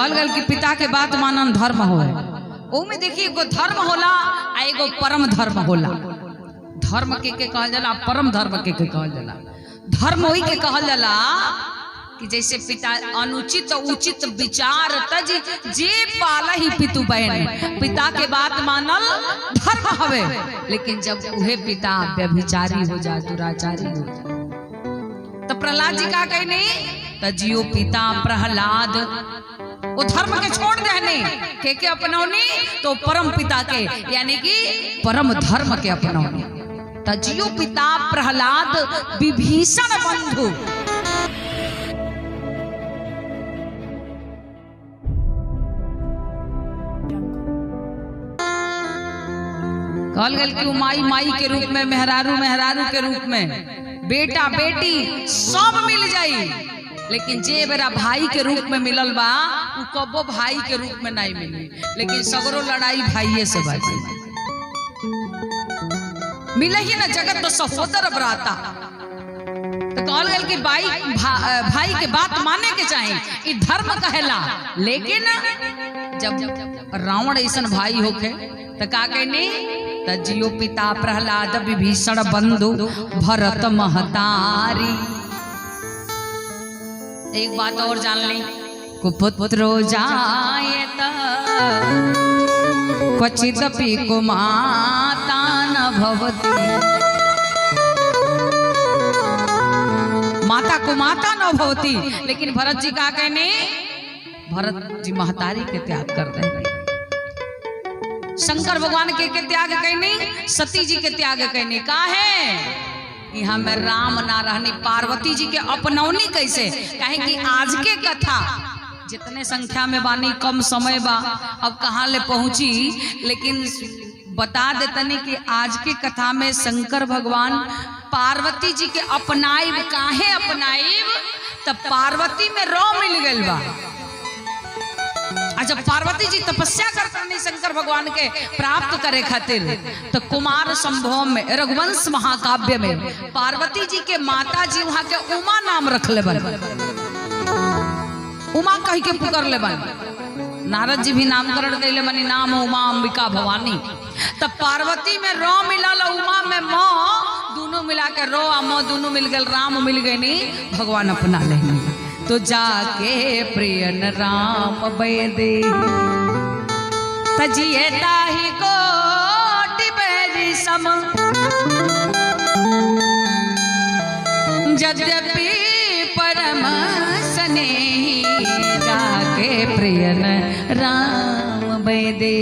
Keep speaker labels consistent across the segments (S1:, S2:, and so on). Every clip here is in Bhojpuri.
S1: कहल गल कि पिता के बात मानन धर्म हो। ओमे देखिए एगो धर्म होला आ एगो परम धर्म होला। धर्म के कहल जाला, परम धर्म के कहल जाला। धर्म वही के कहल जाला कि जैसे पिता अनुचित उचित विचार तज जे पाला ही पितु बहन, पिता के बात मानल धर्म हवे। लेकिन जब उहे पिता व्यभिचारी हो जाए, दुराचारी हो जाए, तो प्रहलाद जी का कहने तजियो पिता प्रहलाद वो धर्म के छोड़ देने के अपनौनी तो परम पिता के यानी कि परम धर्म के अपनौनी। तजियो पिता प्रहलाद विभीषण बंधु। कहल गल कि माई माई के रूप में, मेहरारू मेहरारू के रूप में, बेटा बेटी सब मिल जाई, लेकिन जे बेरा भाई के रूप में मिलल बा उ कबो भाई के रूप में नहीं मिली। लेकिन सगरो लड़ाई भाइये से बाजी मिले ही ना, जगत तो सहोदर बराता। तो कहल गल कि भाई के बात माने के चाहे, ई धर्म कहेला। लेकिन जब रावण ऐसन भाई होके तो का कहनी तजियो पिता प्रहलाद विभीषण बंधु भरत महतारी। एक बात और जान ली, कुपुत्रो जायत क्वचिदपि कुमाता न भवति। माता कुमाता न भवति, लेकिन भरत जी का कहने, भरत जी महतारी के त्याग कर देंगे। शंकर भगवान के त्याग कहनी, सती जी के त्याग कहनी। का है यहाँ में राम ना रहनी, पार्वती जी के अपनौनी कैसे? कहे कि आज के कथा जितने संख्या में बानी, कम समय बा, अब कहाँ ले पहुंची, लेकिन बता देतनी कि आज के कथा में शंकर भगवान पार्वती जी के अपनाइब। काहे अपनाइब? तब पार्वती में रो मिल गई बा। जब पार्वती जी तपस्या करते शंकर भगवान के प्राप्त करे खातिर, तो कुमार संभव में, रघुवंश महाकाव्य में पार्वती जी के माता जी वहां के उमा नाम रख ले बन, उमा कह के पुकार ले बन। नारद जी भी नामकरण कैले बनी, नाम उमा अंबिका भवानी। तब पार्वती में रो मिलल, उमा में म, दोनों मिला के रो आ म दोनों मिल गए, राम मिल गए नी, भगवान अपना लेनी। तो जाके प्रियन राम बैदे तजिए ताहि कोटि बैरी सम, यद्यपि परम स्नेही। जाके प्रियन राम बैदे।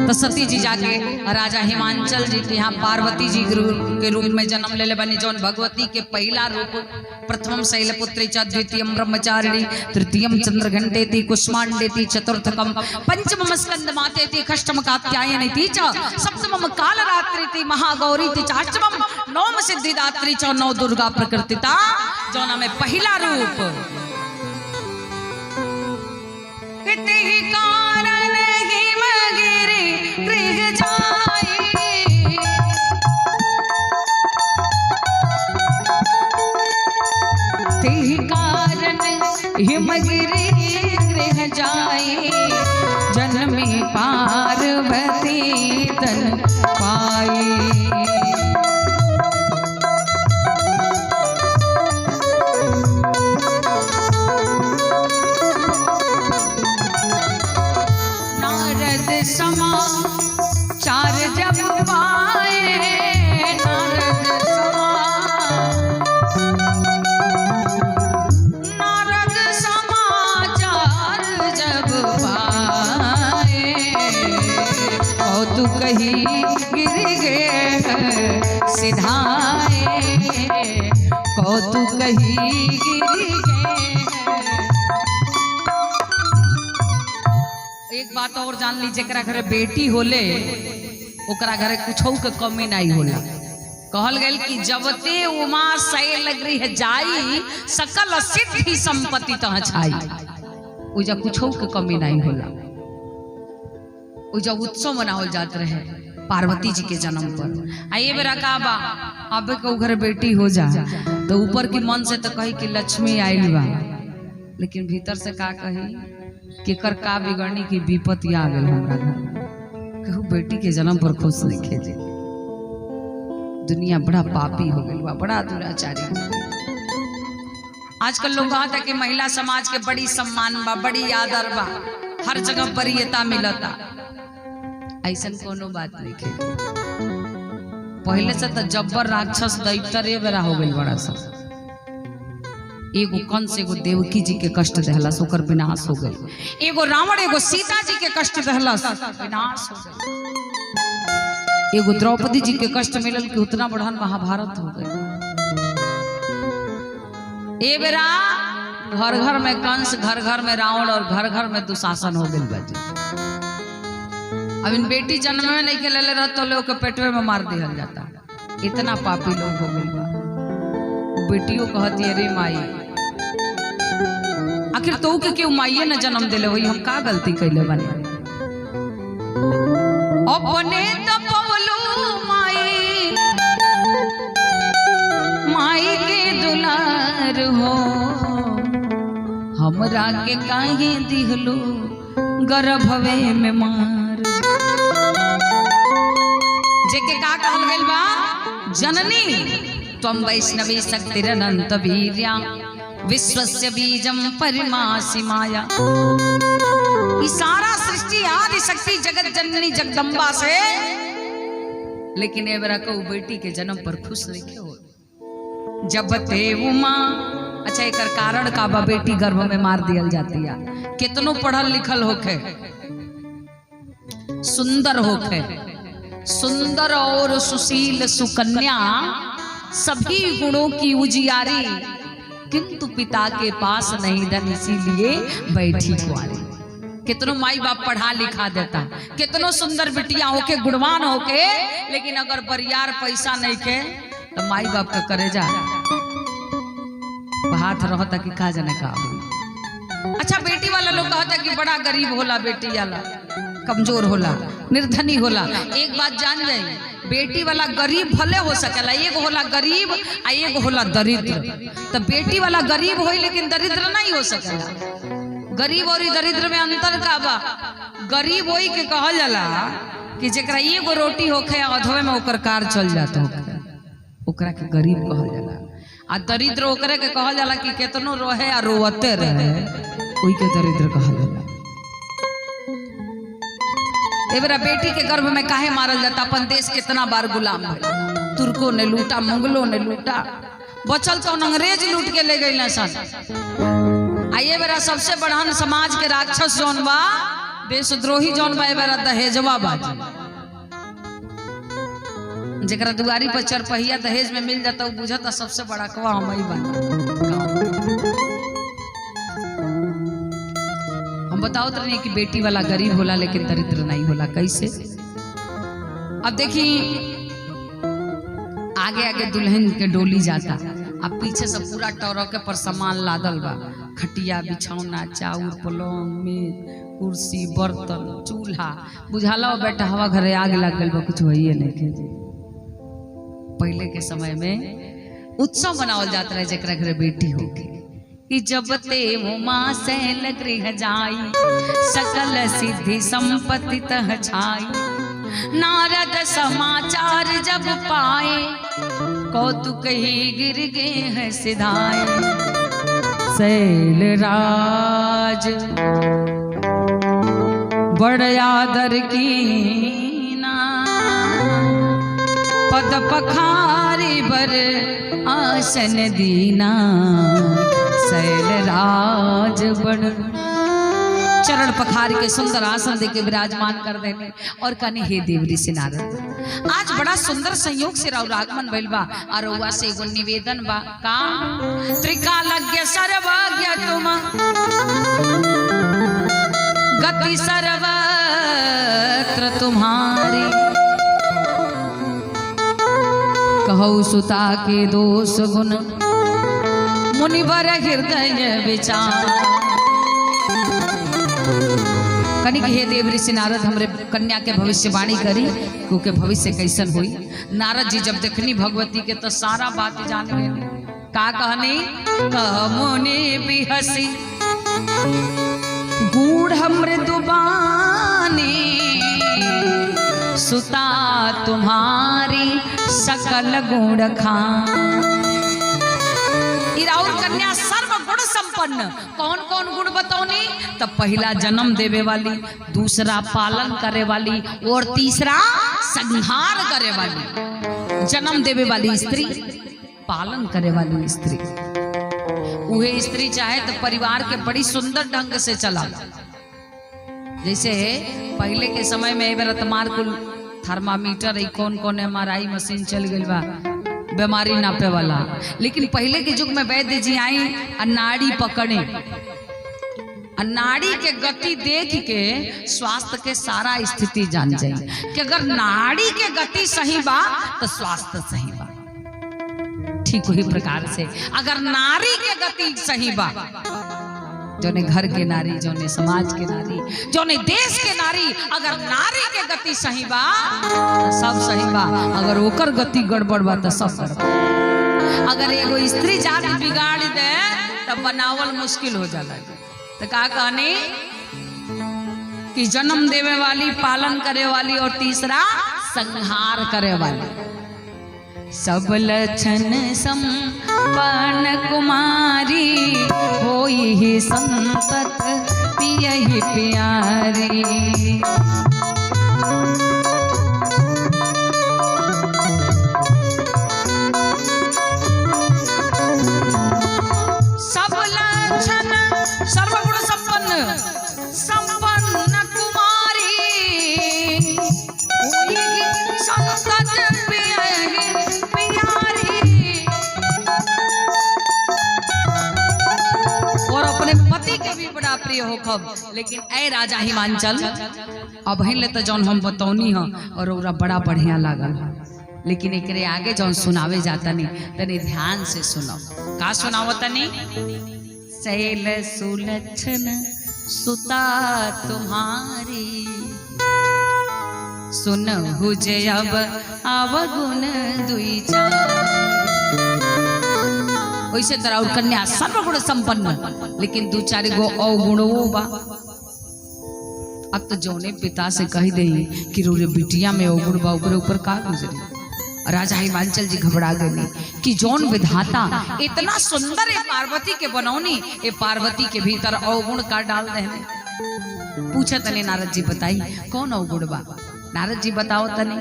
S1: तो सती जी जाके राजा हिमांचल जी के यहाँ पार्वती जी के रूप में जन्म ले बनी, जौन भगवती के पहला रूप प्रथमम शैलपुत्री च, द्वितीयम ब्रह्मचारिणी, तृतीयम चंद्रघंटेति, कुष्मांडेति, चतुर्थकम पंचमम स्कंदमातेति, षष्ठम कात्यायनीति च, सप्तमम कालरात्रिति, महागौरीति च, अष्टमम नवम सिद्धिदात्री च, नौ दुर्गा प्रकृतिता, जौना में पहला रूप। कारण हिमगिरि गृह जाई, तेहि कारण हिमगिरि गृह जाई, जन्मी पार्वती तन पाई। समाचार जब पाए, नारद समाचार जब पाए, कौतुक ही गिर गए सिधाए, कौतुक ही गिर गए। एक बात और जान ली, जरा घरे बेटी होले ओकरा घरे कुछ के कमी नहीं होला। कहल गल कि जबते उमा शैल गृह जाई, सकल सिद्धि संपत्ति तह छाई। उजा कुछ के कमी नहीं होला। उजा उत्सव मनावल जात रहे पार्वती जी के जन्म पर। आ ये बेरा का बा, अब के घर बेटी हो जा तो ऊपर की मन से तो कही कि लक्ष्मी आइल बा, लेकिन भीतर से का कही केकर का बिगड़नी की विपत्ति आ गई हमरा घर। कहू बेटी के जन्म पर खुश नहीं खेजे। दुनिया बड़ा पापी हो गई बा, बड़ा दुराचारी हो गई। आजकल लोग कहता कि महिला समाज के बड़ी सम्मान बा, बड़ी आदर बा, हर जगह वरीयता मिलता। ऐसन कोनो बात नहीं खे। पहले से तो जब्बर राक्षस दैत्य ए बेरा हो गई बड़ा सा। एगो कंस एगो देवकी जी के कष्ट दहलस, ओकर विनाश हो गई। एगो रावण एगो सीता जी के कष्ट दहलस, विनाश हो गई। एगो द्रौपदी जी के कष्ट मिलल कि उतना बढ़न महाभारत हो गई। ए बेरा घर घर में कंस, घर घर में रावण और घर घर में दुशासन हो गई बाजी। अब इन बेटी जन्म में नहीं खेले रह तो लोग के पेटवे में मार दिया जाता। इतना पापी लोग हो गई बा। बेटियों कहती अरे माई, आखिर तो के क्यों माइये न जन्म दिले हुई, हम का गलती कैले बने। अपने तपवलू माई, माई के दुलार हो, हमरा के काहे दिहलू गर्भवे में मार। जेके का कहल गइल बा, जननी त्वं वैष्णवी शक्तिरनंत वीर्या विश्वस्य बीजम परिमासी माया। सारा सृष्टि आदि शक्ति जगत जननी जगदम्बा से, लेकिन ए बेरा को बेटी के जन्म पर खुश रखे हो। जब ते उमा, अच्छा एक कारण का बा बेटी गर्भ में मार दिया जाती है। कितनो पढ़ल लिखल होखे, सुंदर होखे, सुंदर और सुशील सुकन्या, सभी गुणों की उजियारी, किंतु पिता के पास नहीं धन, इसीलिए बैठी कुंवारी। कितनों माई बाप पढ़ा लिखा देता, कितनों सुंदर बिटिया होके गुणवान होके, लेकिन अगर बरियार पैसा नहीं के तो माई बाप का करे जा हाथ रहता कि का जाने का। अच्छा बेटी वाला लोग कहता कि बड़ा गरीब होला, बेटी वाला कमजोर होला, निर्धनी होला। एक बात जान जाए, बेटी वाला गरीब भले हो सकेला, एक होला गरीब आ एक होला दरिद्र। तो बेटी वाला गरीब होई लेकिन दरिद्र नहीं हो सकेला। गरीब और दरिद्र में अंतर का बा। गरीब होई के कहल जाला कि जेकरा एगो रोटी होखे अधवे में ओकर कार चल जाता होखे, ओकरा के गरीब कहल जाला। आ दरिद्र ओकरे के कहल जाला कि केतनो रोहे आ रोवते रहे, ओई के दरिद्र कहल जाला। एबरा बेटी के गर्भ में काहे मारल जाता। अपन देश कितना बार गुलाम है, तुर्कों ने लूटा, मुगलों ने लूटा, बचल तो अंग्रेज लूट के ले गई सन। आइए बेरा सबसे बढ़ान समाज के राक्षस जौन बा, देशद्रोही जौन बा, बेरा दहेजवा बाजी। जेकरा दुआरी पर चरपहिया दहेज में मिल जाता, वो बुझता सबसे बड़ा कवा हम ही बना। बताओ तो नहीं कि बेटी वाला गरीब होला लेकिन दरिद्र नहीं होला। कैसे? अब देखी आगे आगे दुल्हन के डोली जाता, अब पीछे से पूरा टौरके पर सामान लादल बा, खटिया बिछौना चाउर पलंग मेज कुर्सी बर्तन चूल्हा। बुझाला बेटा हवा घरे आग लग गल बा, कुछ वही नहीं के। पहले के समय में उत्सव मनावल जाता रहे जेकरा घरे बेटी होके, कि जब ते उमा सैल गृह जाई, सकल सिद्धि संपत्ति तह छाई। नारद समाचार जब पाए, कौतुक ही गिर गे है सिधाए। सैल राज बड़ आदर की ना, पद पखारी बर आसन दीना। सैल राज बड़ चरण पखारी के सुंदर आसन देके विराजमान कर देने और कहने हे देवरी से नारद, आज बड़ा सुंदर संयोग से राव आगमन भइल बा, और रउआ से एगो निवेदन बा। का? त्रिकालज्ञ सर्वज्ञ तुम, गति सर्वत्र तुम्हारी। कहु सुता के दोष गुण, मुनिवर हृदय विचार। कनिक हे देव ऋषि नारद, हमरे कन्या के भविष्यवाणी करी, क्योंकि भविष्य कैसन हुई। नारद जी जब देखनी भगवती के तो सारा बात जान गए। का कहनी? कह मुनि बिहसी गूढ़ मृदुबानी सुता तुम्हारी सकल गुण खान। और कन्या सर्व गुण संपन्न। कौन कौन गुण बतौनी? तो पहला जन्म देवे वाली, दूसरा पालन करे वाली और तीसरा संहार करे वाली। जन्म देवे वाली स्त्री, पालन करे वाली स्त्री। वह स्त्री चाहे तो परिवार के बड़ी सुंदर ढंग से चला। जैसे पहले के समय में एबर तमार कुल थर्मामीटर, कौन कौन MRI मशीन चल गई बा बीमारी नापे वाला। लेकिन पहले के युग में वैद्य जी आई नाड़ी पकड़े, नाड़ी के गति देख के स्वास्थ्य के सारा स्थिति जान जाए कि अगर नाड़ी के गति सही बा तो स्वास्थ्य सही बा। ठीक वही प्रकार से अगर नारी के गति सही बा, जोने घर के नारी, जोने समाज के नारी, जोने देश के नारी, अगर नारी के गति सही बा सब सही बा। अगर ओकर गति गड़बड़ बा तो सब गड़बड़। अगर एगो स्त्री जाति बिगाड़ दे तब बनावल मुश्किल हो जाला। तो का कहनी कि जन्म देवे वाली, पालन करे वाली और तीसरा संहार करे वाली। सब लक्षण संपन्न कुमारी, होई ही संतत पियहि प्यारी। सब लक्षण सर्वगुण संपन्न, संपन्न कुमारी, होई ही संतत पियहि प्यारी। और अपने पति के भी बड़ा प्रिय हो खब। लेकिन ऐ राजा हिमांचल, अब ले तो जौन हम बतौनी हो और ओरा बड़ा बढ़िया लागल, लेकिन एकरे आगे जौन सुनावे जाता नहीं तनी ध्यान से सुनो। का सुनावो तनी? शैल सुलक्षण सुता तुम्हारी, सुनहु जे अब अवगुण दुई चार। वैसे तरह और कन्या सर्वगुण संपन्न, लेकिन दो चार गो अवगुणों बा। अब तो जौने पिता से कह दे कि रे बिटिया में अवगुण बा, ओकरे ऊपर का गुजरी। राजा हिमांचल जी घबरा गए कि जौन विधाता इतना सुंदर है पार्वती के बनौनी, ये पार्वती के भीतर अवगुण का डाल दे। पूछा तने नारद जी बताई कौन अवगुण बा? नारद जी बताओ तने।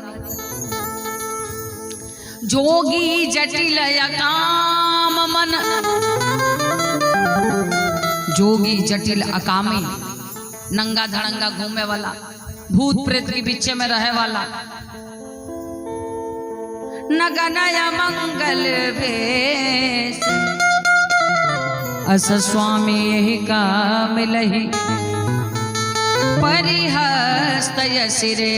S1: जोगी जटिल अकाम मन, जोगी जटिल अकामी, नंगा धड़ंगा घूमे वाला, भूत प्रेत के बीच में रहे वाला, नगनया मंगल भेष, अस स्वामी यही का मिलही, परिहस्त यसिरे।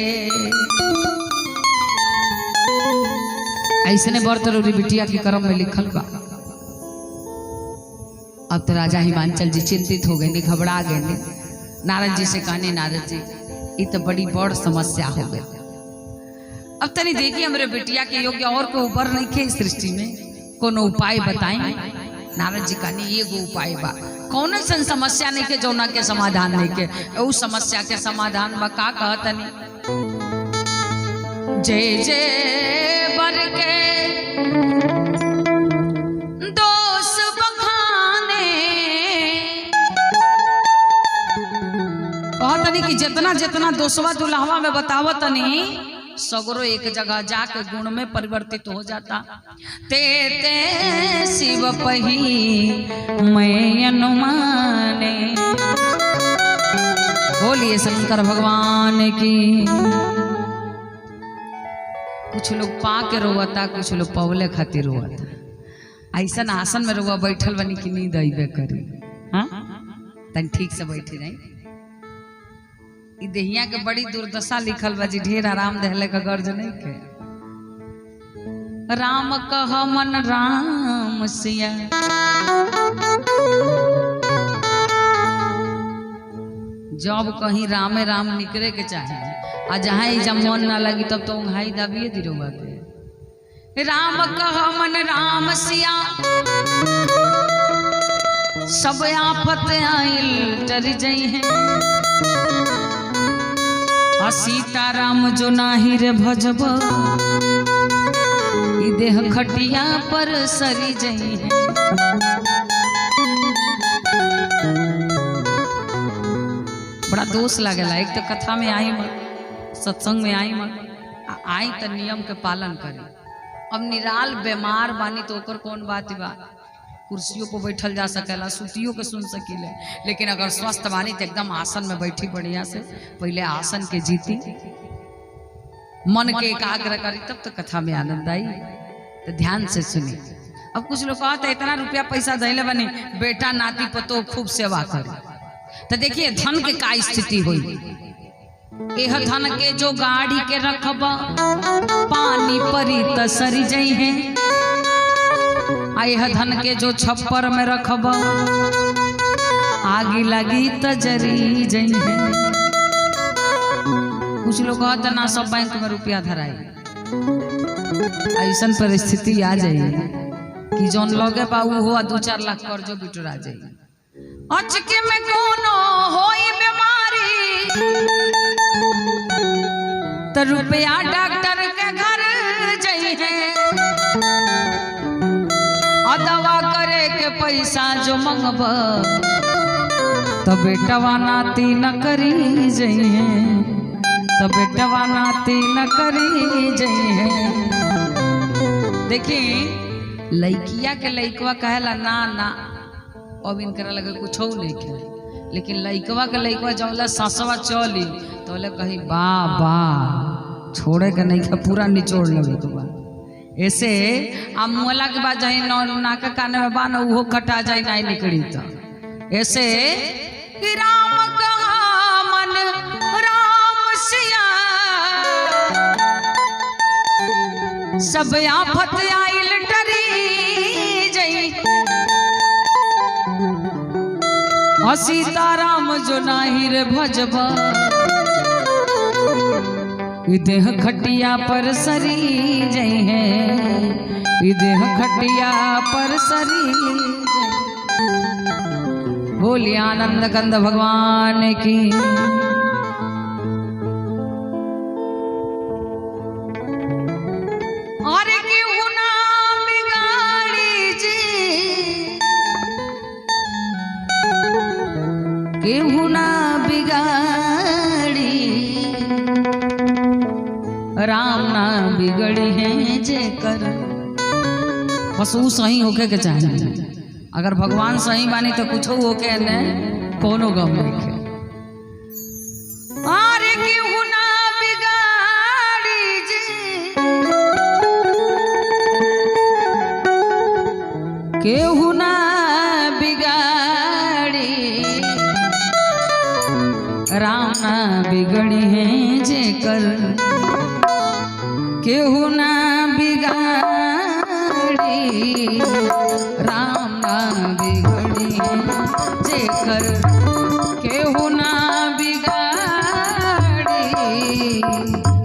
S1: ऐसने बरतरी बिटिया के कर्म में लिखल बा। अब तो राजा हिमांचल जी चिंतित हो गए, घबरा गए। नारद जी से कहने, नारद जी ये तो बड़ी बड़ समस्या हो गई। अब तनी देखिए हमरे बिटिया के योग्य और कोई ऊपर नहीं खे सृष्टि में, कोनो उपाय बताएं। नारद जी कहने ये गो उपाय बा, कौन सन समस्या नहीं के जौना के समाधान नहीं के। उस समस्या के समाधान बा का कहतनी? जय जय बर के दोष बखाने, कहतनी कि जितना जितना दोषवा दुल्हवा में बतावतनी सगरो एक जगह जाके गुण में परिवर्तित हो जाता। ते ते शिव पही मैं अनुमाने। बोलिए शंकर भगवान की। कुछ लोग पा के रोवता, कुछ लोग पवले खातिर रोवता। ऐसा आसन में रोवा बैठल बनी कि नींद अबे करी। हाँ तन ठीक से बैठे रही। देहिया के बड़ी दुर्दशा लिखल बा जी, ढेर आराम दहले का गर्ज नहीं के। राम कह मन राम सिया, जब कहीं रामे राम निकले के चाहे, आ जहाँ जब मन ना लगी तब तो उंघाई दबिए दिरोगा के। राम कह मन राम सिया, सब आफत आइल टर जई है। सीताराम जो नाही रे भजब ई देह खटिया पर सरी जई है। बड़ा दोष लागेला। एक तो कथा में आई मत, सत्संग में आई मत, आई तो नियम के पालन करी। अब निराल बीमार बानी तो ओकर कौन बात बा, कुर्सियों पर बैठल जा सकेला, सुतियों के सुन सकीले। लेकिन अगर स्वस्थ बानी तो एकदम आसन में बैठी बढ़िया से, पहले आसन के जीती, मन के एकाग्र करी, तब तो कथा में आनंद आई। तो ध्यान से सुनी। अब कुछ लोग कहते इतना रुपया पैसा दैले बनी, बेटा नाती पतो खूब सेवा करे। तो देखिए धन के का स्थिति हुई। यह धन के जो गाड़ी के रखब पानी परी त सरी जई है। यह धन के जो छप्पर में रखब आगी लगी त जरी जई है। कुछ लोग कहते ना सब बैंक में रुपया धराई। ऐसा परिस्थिति आ जाए कि जौन लगे बाबू हो 2-4 लाख कर्जो बिटोरा जाए। अचके में कोनो होई बीमारी तो रुपया डॉक्टर के घर जई है। दवा करे के पैसा जो मंगब तो बेटवा नाती न करी जई है। तो बेटवा नाती न करी जई है। देखिए लड़किया के लड़कवा कहेला ना ना, अब इनकरा लगे कुछ नहीं खे। लेकिन लड़कवा के लड़कवा जौला सासवा चली तो कही बा बा छोड़े के नहीं खे, पूरा निचोड़ लगे तो बा। ऐसे आ मुला के बाद जाए नाक काने में बान वो कटा जाए नहीं निकली। तो ऐसे राम कहा मन राम सिया सब आफत आइल डरी जई। सीताराम जो नाही रे भजबा देह खटिया पर सरी जई है। देह खटिया पर सरी जई। बोलिए आनंद कंद भगवान की। और क्यों ना बिगाड़ी जी, क्यों ना बिगाड़ी, राम ना बिगड़ी है जे कर। बस वो सही होके के चाहिए। अगर भगवान सही बानी तो कुछ होके न कोनो गम नहीं। अरे क्यों ना बिगाड़ी जी, क्यों ना बिगाड़ी, राम ना बिगड़ी है जे कर। केहू ना बिगाड़ी, राम ना बिगड़ी जे कर। केहू ना बिगाड़ी,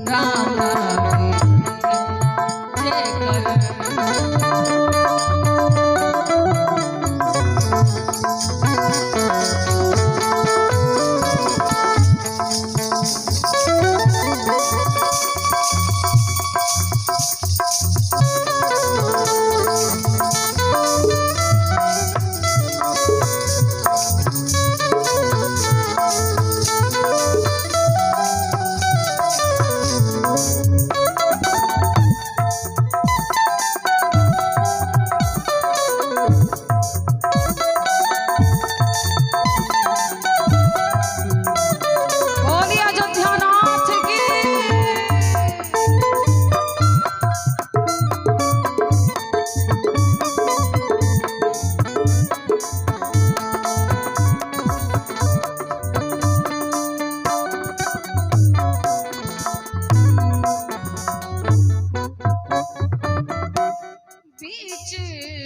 S1: राम ना बिगड़ी जे कर।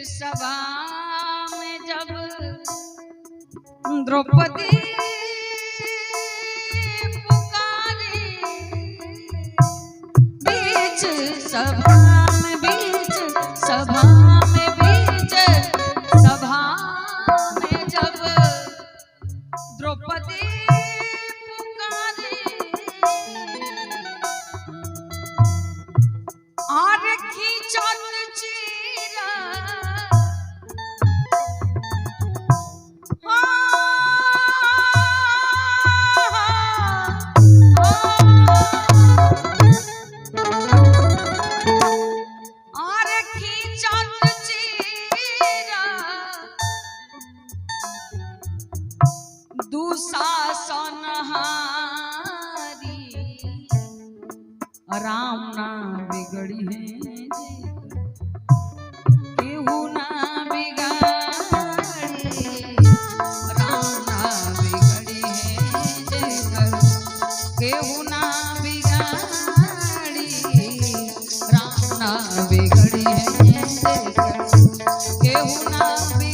S1: सभा में जब द्रौपदी पुकारी, बीच सभा में, बीच सभा में, बीच सभा में दुशासन हारी राम ना बिगड़ी है केहू ना बिगाड़ी राम ना बिगड़ी है केहू ना बिगाड़ी राम ना बिगड़ी है केहू ना बिगाड़ी।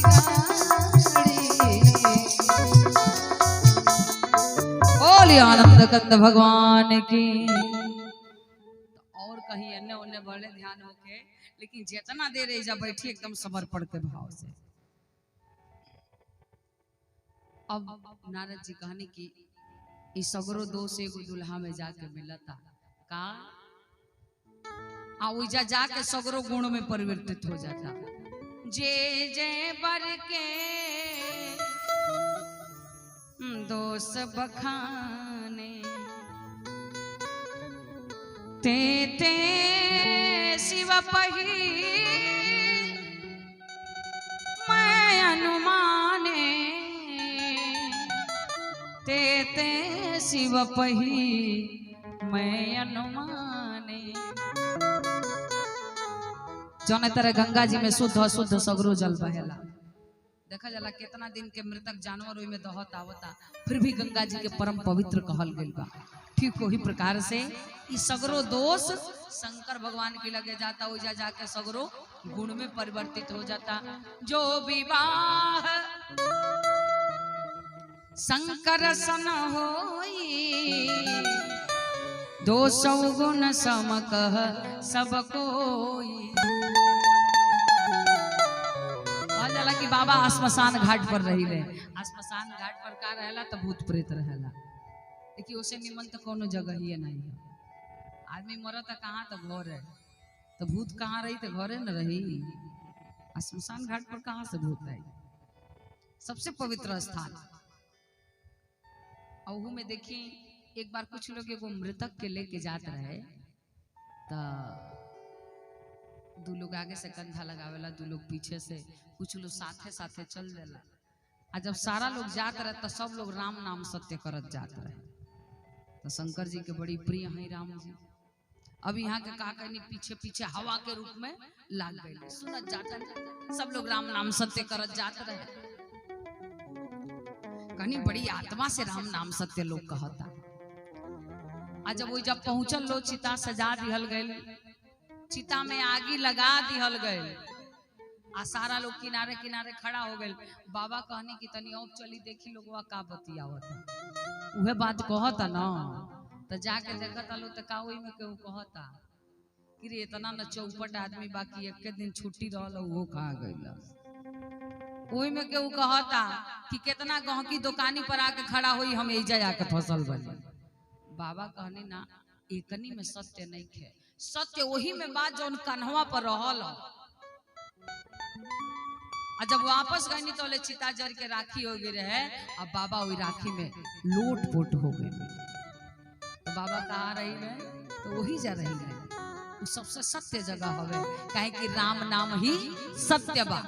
S1: बोलिए आनंद कंद भगवान की। और कहीं अन्य उन्य बड़े ध्यान होके, लेकिन जितना देर ऐजा बैठी एकदम समर्पण के भाव से। अब नारद जी कहानी की इस सगरो दोष एगो दुल्हा में जाके मिलता का आजा जाके सगरो गुण में परिवर्तित हो जाता। जे जे बर के दोष बखाने ते ते शिव पही मैं अनुमाने ते ते शिव पही मैं अनुमाने। जौने तरह गंगा जी में शुद्ध अशुद्ध सगरो जल बहेला, देखा जाला कितना दिन के मृतक जानवर ओई में दहत आवता, फिर भी गंगा जी के परम पवित्र कहल गइल बा। ठीक वही प्रकार से इस सगरो दोष शंकर भगवान के लगे जाता, ओजा जाके सगरो गुण में परिवर्तित हो जाता। जो विवाह शंकर सन होई दोष गुण सम कह सब कोई। जाला कि बाबा श्मशान घाट पर रही ले, श्मशान घाट पर का रहेला तो भूत प्रेत रहेला, देखिए उसे निमन तो कोनो जगह ही नहीं है। आदमी मरता कहाँ तो घर है, तो भूत कहाँ रही तो घरे न रही। श्मशान घाट पर कहाँ से भूत आई? सबसे पवित्र स्थान। अहू में देखी एक बार कुछ लोग एगो मृतक के लेके जात रहे, तो दो लोग आगे से कंधा लगावेला, दो लोग पीछे से, कुछ लोग साथे साथे चल देला। आ जब सारा लोग जात रहे तो सब लोग राम नाम सत्य करत जात रहे। तो शंकर जी के बड़ी प्रिय हैं राम जी। अब यहाँ के का कहनी पीछे पीछे हवा के रूप में लाग गए, सुनत जाता सब लोग राम नाम सत्य करत जात रहे। कहनी बड़ी आत्मा से राम नाम सत्य लोग कहता। आ जब वो जब पहुंचल लो चिता सजा दिहल गए, चिता में आगी लगा दिहल गए, आ सारा लोग किनारे किनारे खड़ा हो गए। बाबा कहनी कि तनी और चली देखी लोगवा का बतियावता, उहे बात कहता ना। तो जाके देखता लो तो का ओई में केहू कहता कि रे इतना न चौपट आदमी बाकी एक दिन छुट्टी रहल वो कहाँ गइल। ओई में केहू कहता कि कितना गहकी दुकानी पर आके खड़ा होई हम एजा आके फसल बनी। बाबा कहनी ना एकनी में सत्य नहीं है, सत्य वही में बात जौन कन्हवा पर रहल। और जब वापस गई तो चिता जर के राखी हो गई रहे, अब बाबा वही राखी में लोट पोट हो गए। तो बाबा कहाँ रही है? तो वही जा रही है, वो सबसे सत्य जगह हवे, कहे कि राम नाम ही सत्य बा।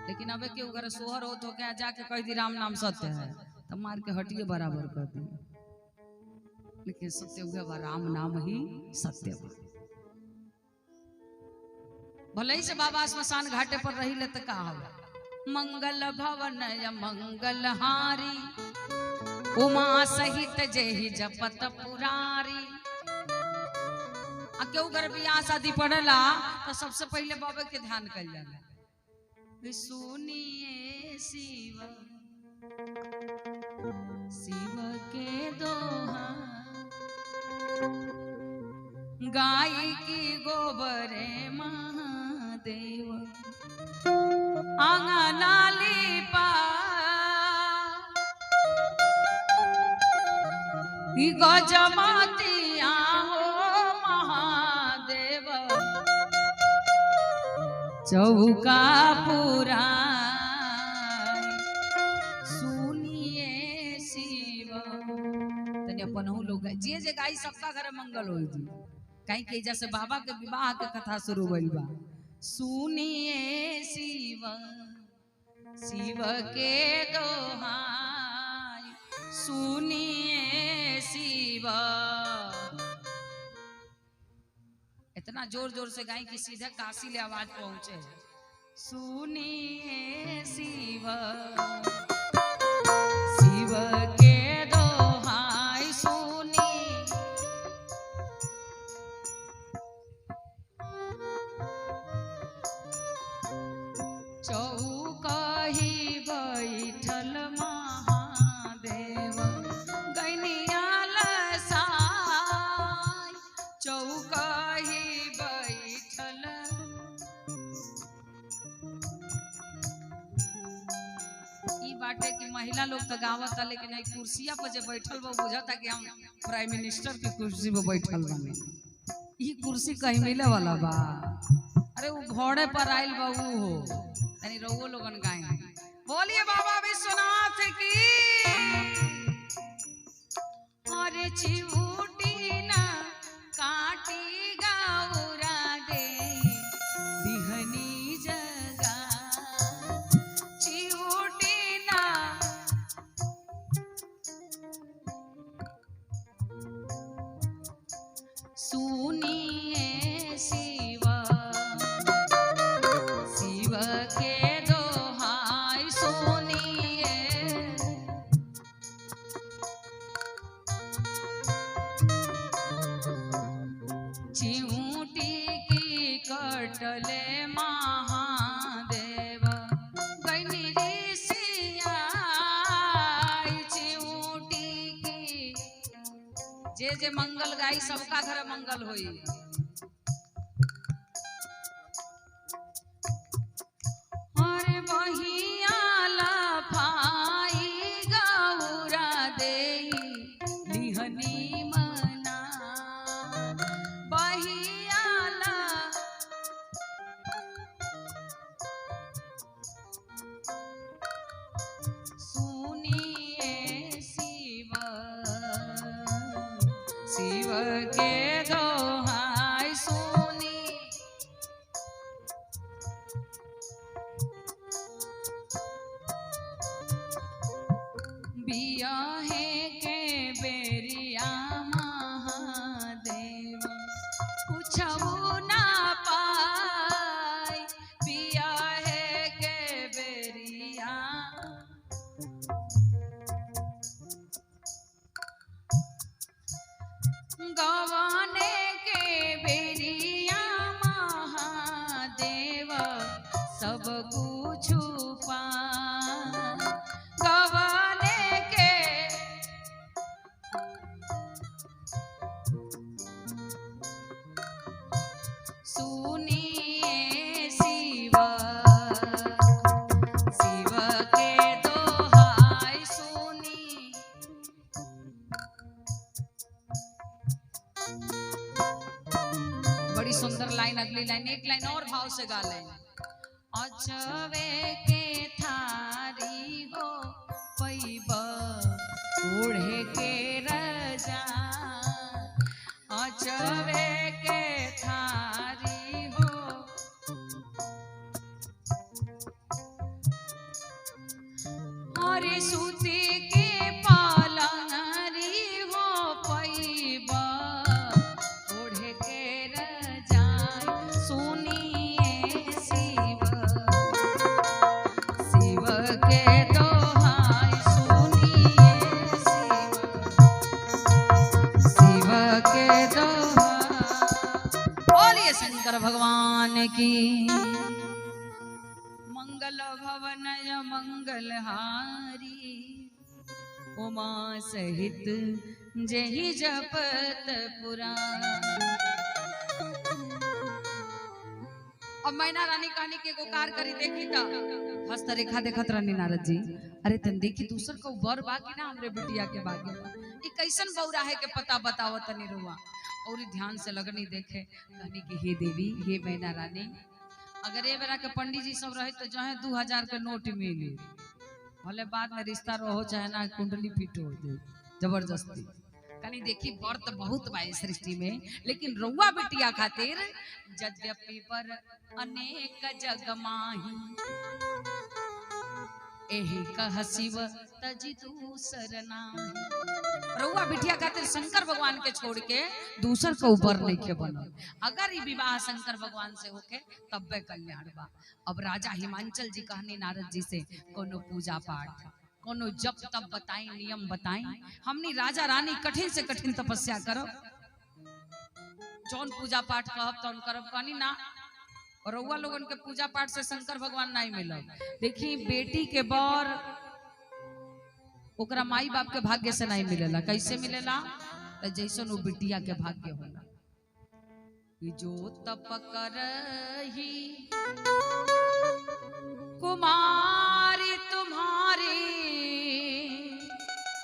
S1: लेकिन अब के अगर सोहर हो तो क्या जाके कह दी राम नाम सत्य है, तो मार के हटिए बराबर कर दी। लेकिन सत्य हुआ बा राम नाम ही सत्य बा। भले ही से बाबा श्मशान घाटे पर रही ले तो का हवा मंगल भवन या मंगल हारी उमा सहित जेहि जपत पुरारी। केहू घर बियाह शादी पड़ेला तो सबसे पहले बाबा के ध्यान कर जाला। सुनिए शिव शिव के दोहा गाय की गोबरे महादेव आंगना लीपा गजमतिया हो महादेव चौका पूरा सुनिए शिव। तने अपनहु लोग जे जे गाई सबका घर मंगल होई जी, कहीं के जैसे बाबा के विवाह के कथा शुरू भइल बा। सुनिए शिव शिव के दोहा सुनिए शिवा। इतना जोर जोर से गाएं कि सीधा काशी ले आवाज पहुंचे। सुनिए शिवा, शिव के दोहाई सुनी, चौकही बैठल महादेव गैनिया लसाई, चौकही बैठल। ई बाटे कि महिला लोग तो गावत है, लेकिन एक कुर्सिया पर जब बैठल बा बुझाता कि हम प्राइम मिनिस्टर की कुर्सी पर बैठल बानी। ई कुर्सी कहीं मिले वाला बा? अरे वो घोड़े पर आइल बा ऊ हो। यानी रउओ लोगन गाए। बोलिए बाबा विश्वनाथ की। अरे चिऊटी ना काटी गौरा दे दिहनी जगा, चिऊटी ना सुनिए शिवा, शिव के दोहाई सुनिए, चिऊटी की कटले महादेव गैनी ऋषिया, चिऊटी की जे मंगल गाई सबका घर मंगल होई। अरे बहिया लफाई गौरा देई लिहनी मना, बहिया ला सुनिए शिवा, शिव के दोहाई सुनी, बियाहे के बेरिया महादेव कुछऊ ना पाई, बियाहे के बेरिया गवाने के बेरिया महादेव सब कुछ पा, गवाने के सुनिए शिवा, शिव के दोहाई सुनी, बड़ी सुंदर लाइन। अगली लाइन एक लाइन और भाव से गा लें। अचवे के थारी हो पैब ओढ़े के रजा, अचवे के थारी हो हरी सूती के पालंगरी हो पैब ओढ़े के रजा, सुनिए शिव, शिव के दोहाई सुनिए शिव, शिव के दोहाई। बोलिए शंकर भगवान की। मंगल भवनय मंगलहारी, उमा सहित जहि जपत पुराण। अब मैना रानी कहानी के गोकार करी देखी था हस्त रेखा देखत रहनी नारद जी। अरे तन देखी दूसर को बर बाकी ना हमरे बिटिया के बाकी ई कैसन बौरा है के पता बताओ तनी रुआ। और ध्यान से लगनी देखे कहनी कि हे देवी हे मैना रानी, अगर ये बेरा के पंडित जी सब रहे तो जो है 2000 के नोट मिली, भले बाद में रिश्ता रहो चाहे ना कुंडली फिट हो दे जबरदस्ती। कनी देखी व्रत बहुत बा सृष्टि में, लेकिन रउआ बिटिया खातिर यद्यपि पर अनेक जग माही। एही कह शिव तजी दूसर नाम। रउआ बिटिया खातिर शंकर भगवान के छोड़ के दूसर के ऊपर नहीं के बनल। अगर ये विवाह शंकर भगवान से होके तब बे कल्याण बा। अब राजा हिमांचल जी कहनी नारद जी से कोनो पूजा पाठ कोनो जप तप बताई नियम बताई। हमनी राजा रानी कठिन से कठिन तपस्या करब जौन पूजा पाठ कहब तौन करब। कहनी ना रउआ लोगन के पूजा पाठ से शंकर भगवान नहीं मिलब। देखी बेटी के बर ओकरा माई बाप के भाग्य से नहीं मिलेला। कैसे मिलेला? तो जैसन वो बिटिया के भाग्य होला। जो तप करही कुमारी तुम्हारी,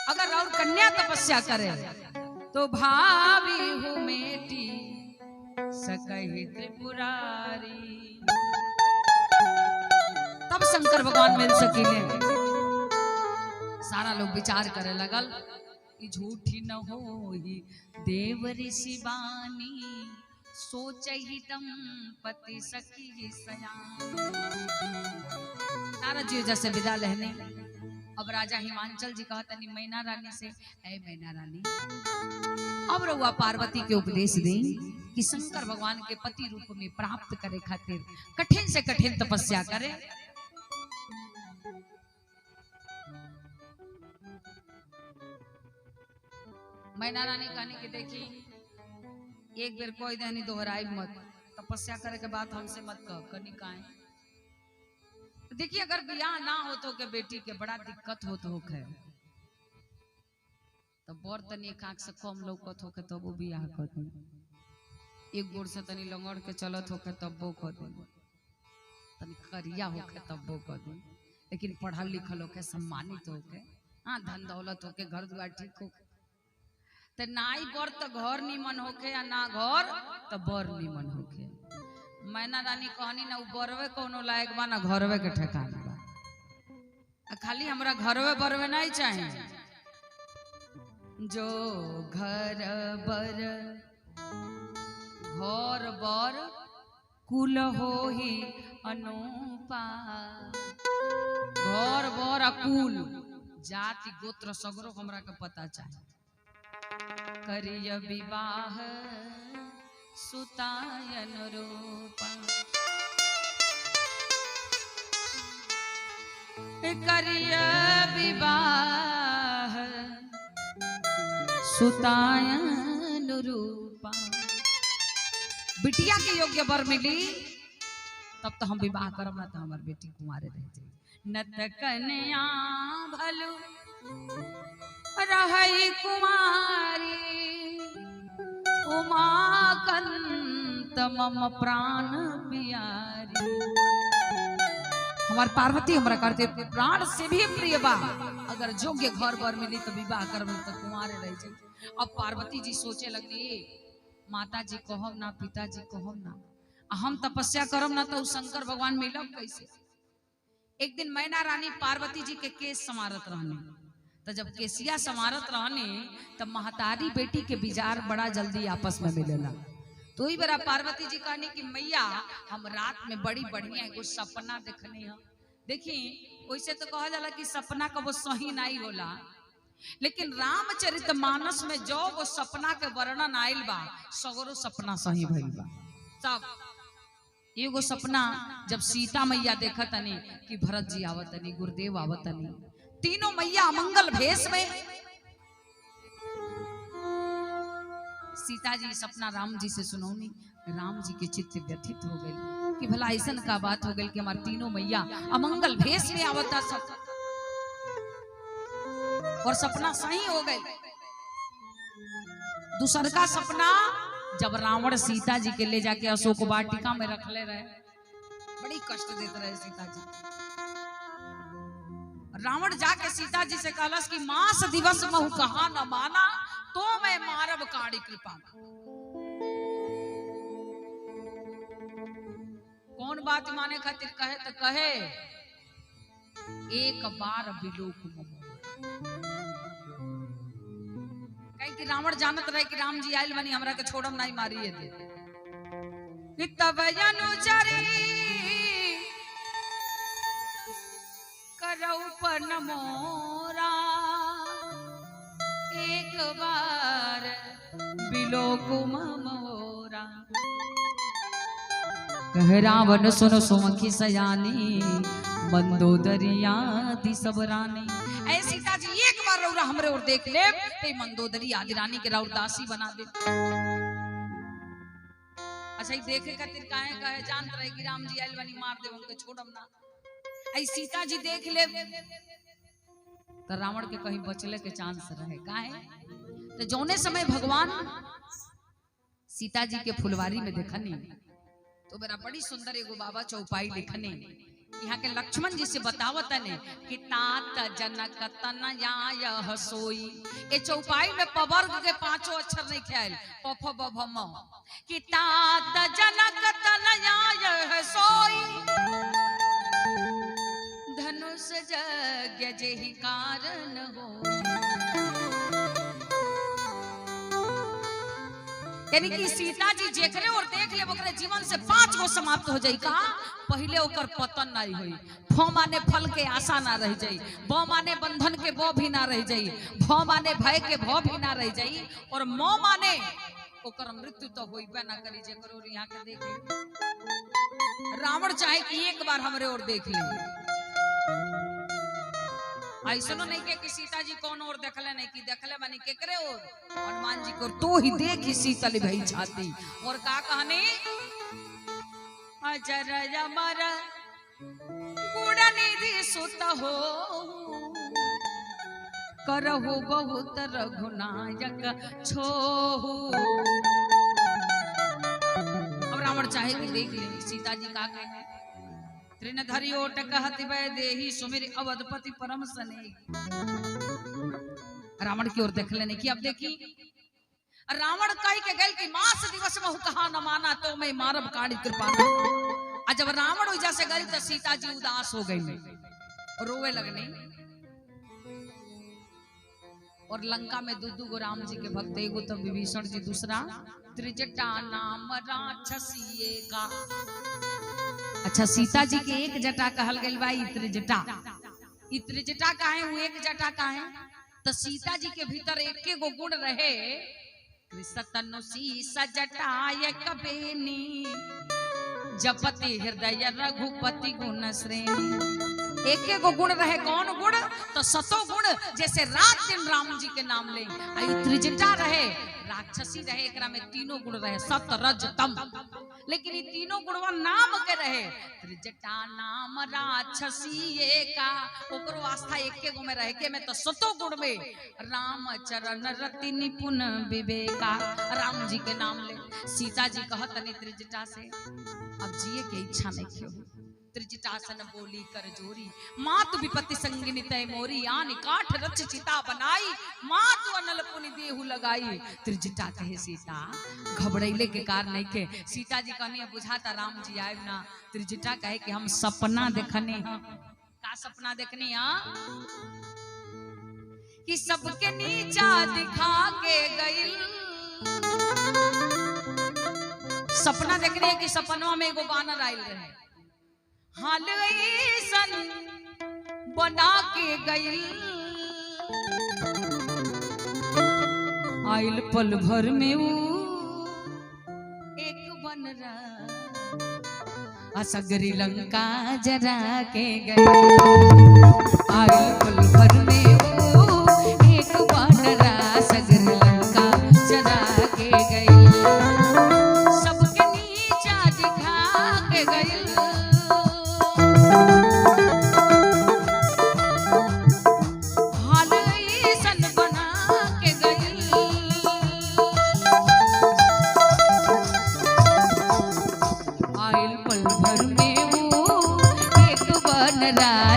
S1: अगर और कन्या तपस्या करे तो भावी हूँ मेटी सकहि त्रिपुरारी। तब शंकर भगवान मिल सकीले। सारा लोग विचार करे लगल कि झूठी न होई देव ऋषि बानी, सोचहि दंपति सखी सयान। नारद जी जैसे विदा लेने अब राजा हिमांचल जी कहतनी मैना रानी से, ऐ मैना रानी अब रउआ पार्वती के उपदेश दी कि शंकर भगवान के पति रूप में प्राप्त करे खातिर कठिन से कठिन तपस्या करे। मैना रानी कहनी कि देखी एक बेर कोई देनी दोहराई मत, तपस्या करे के बाद हमसे मत कह कनी काहे। देखिए अगर बियाह ना हो तो के बेटी के बड़ा दिक्कत होत होखे तो बर तनी एक आंख से कम लौकत होके तब वो बियाह कर दी। एक गोड़ से तनी लंगड़ के चलत होके तब वो कर दी, तनी करिया होके तब वो कर दी। लेकिन पढ़ल लिखल होके सम्मानित होके, हाँ धन दौलत होके घर द्वार ठीक होके तो नाई बर तो घर निमन होके या ना घर तो बर निमन होके। मैना रानी कहनी ना बरवे कोनो लायक बा ना घरवे के ठिकाना बा। खाली हमरा घरवे बरवे नहीं चाहिए। जो घर बर घर बर कुल हो ही अनुपा। घर बर कुल जाति गोत्र सगरो हमरा के पता चाहिए। करिय विवाह सुतायन रूपा, करिय विवाह सुतायन रूपा। बिटिया के योग्य वर मिली तब तो हम विवाह करब, ना तो हमार बेटी कुंवारे रह जाए। न त कन्या भलु रही कुमारी, उमाकांत मम प्राण प्यारी। हमार पार्वती हमरा करते प्राण से भी प्रिय बा। अगर योग्य घर बर मिली तो विवाह करब, तो कुंवारे रह जाए। अब पार्वती जी सोचे लगी माता जी कहब ना पिताजी कहब ना, हम तपस्या करब ना तो शंकर भगवान मिलब कैसे। एक दिन मैना रानी पार्वती जी के केस समारत रहने, तो जब केसिया समारत रहने तब महतारी बेटी के विचार बड़ा जल्दी आपस में मिलेला। तो ही बड़ा पार्वती जी कहनी कि मैया हम रात में बड़ी बढ़िया एगो सपना देखने हैं। देखी वैसे तो कहा जाला कि सपना का वो सही नहीं होला, लेकिन रामचरितमानस में जो वो सपना के वर्णन आयल बा सगरो सपना सही भइल बा। सब एगो सपना जब सीता मैया देखतनी कि भरत जी आवतनी, गुरुदेव आवतनी, तीनों मैया अमंगल भेष में। सीता जी सपना राम जी से सुनौनी, राम जी के चित्त व्यथित हो गए कि भला ऐसन का बात हो गई कि हमारे तीनों मैया अमंगल भेष में आवता सब, और सपना सही हो गए। दूसर का सपना जब रावण सीता जी के ले जाके अशोक वाटिका में रख ले रहे, बड़ी कष्ट देते रहे सीता जी। रावण जाके सीता जी से कहलस कि मास दिवस महु कहा न माना, तो मैं मारब काड़ी कृपा। कौन बात माने खातिर कहे तो कहे एक बार विलोक मम। कहीं कि रावण जानत रहे कि राम जी आयल बनी हमरा के छोड़म नहीं मारिए दे। तब अनुचरी कर चौपन मोरा एक बार बिलोकुम मोरा। कह रावण सुन सुमखी सयानी मंदोदरिया दी सब रानी। ऐ सीता जी एक बार रौरा हमरे और देख ले ते मंदोदरी आदि रानी के रौर दासी बना दे। अच्छा ही देखे खातिर काहे कहे जानत रहे कि राम जी आइल बनी मार दे उनके छोड़म ना। ऐ सीता जी देख ले तो रावण के कहीं बचले के चांस रहे काहे तो जौने समय भगवान सीता जी के फुलवारी में देखनी तो मेरा बड़ी सुंदर एगो बाबा चौपाई लिखने यहाँ के लक्ष्मण जी से बतावत ने कि तात जनक तनया हसोई। ए चौपाई में पवर्ग के पांचों अक्षर नहीं ख्याल पफ बभ म कि तात जनक तनया हसोई धनुष यज्ञ जेहि कारण हो। यानी कि सीता जी जेकरे और देख ले ओकरे जीवन से 5 गो समाप्त हो जाई। कहा पहले ओकर पतन नहीं हुई भ माने फल के आशा ना रह जाई ब माने बंधन के ब भी ना रह जाई भ माने भय के भ भी ना रह जाई और म माने ओकर मृत्यु तो होइबे ना करी। जेकर और यहां के देख रावण चाहे कि एक बार हमरे और देख ले ऐसनो नहीं के कि सीता जी कौन और देखले नहीं कि देखले बनी केकरे और हनुमान जी को तो ही देखी शीतल भई छाती। और का कहनी अजर अमर गुण निधि सुत हो करहु बहुत रघुनायक छोहु। अब रावण चाहे कि देख ले सीता जी का कहने त्रिनधरी ओट कहति वै देहि सुमिर अवधपति परम सने। रावण की ओर देख लेने की अब देखी रावण कह के गल कि मास दिवस में कहा न माना तो मैं मारब काड़ी कृपाना। और जब रावण उजा से गई तो सीता जी उदास हो गई रोवे लगनी। और लंका में दू गो राम जी के भक्त एगो तो विभीषण जी दूसरा त्रिजटा नाम राक्षसी का। अच्छा सीता जी के एक जटा कहल गई बा त्रिजटा। त्रिजटा काहे वो एक जटा काहे तो सीता जी के भीतर एके गो गुण रहे कृष्णतनुसी सजटाय कबेनी जपति हृदय रघुपति गुण श्रेणी। एके गो गुण रहे कौन गुण तो सतो गुण जैसे रात दिन राम जी के नाम ले। त्रिजटा रहे राक्षसी रहे एकरा में तीनों गुण रहे सत रज तम लेकिन ये तीनों गुणवा नाम के रहे त्रिजटा नाम राक्षसी एका ओकरो आस्था एके गो में रहे के में तो सतो गुण में राम चरण रति निपुण विवेका राम जी के नाम ले। सीता जी कहत ने त्रिजटा से अब जिए के इच्छा नहीं क्यों त्रिजटासन बोली कर जोरी मात विपत्ति संगिनी तय मोरी आन काठ रच चिता बनाई मात अनल पुनि देहु लगाई। त्रिजटा कहे सीता घबराइले के कारण नहीं के सीता जी कहनी बुझाता राम जी आए ना। त्रिजटा कहे कि हम सपना देखने हैं। का सपना देखनी है कि सबके नीचा दिखा के गई। सपना देखने कि सपनवा में एगो बानर आयल रहे हाल ऐसन बना के गई आइल पल भर में वो एक बनरा असगरी लंका जरा के गई। आइल पल भर में वो एक बनरा सगरी लंका जरा के गई। सबके नीचा दिखा के गई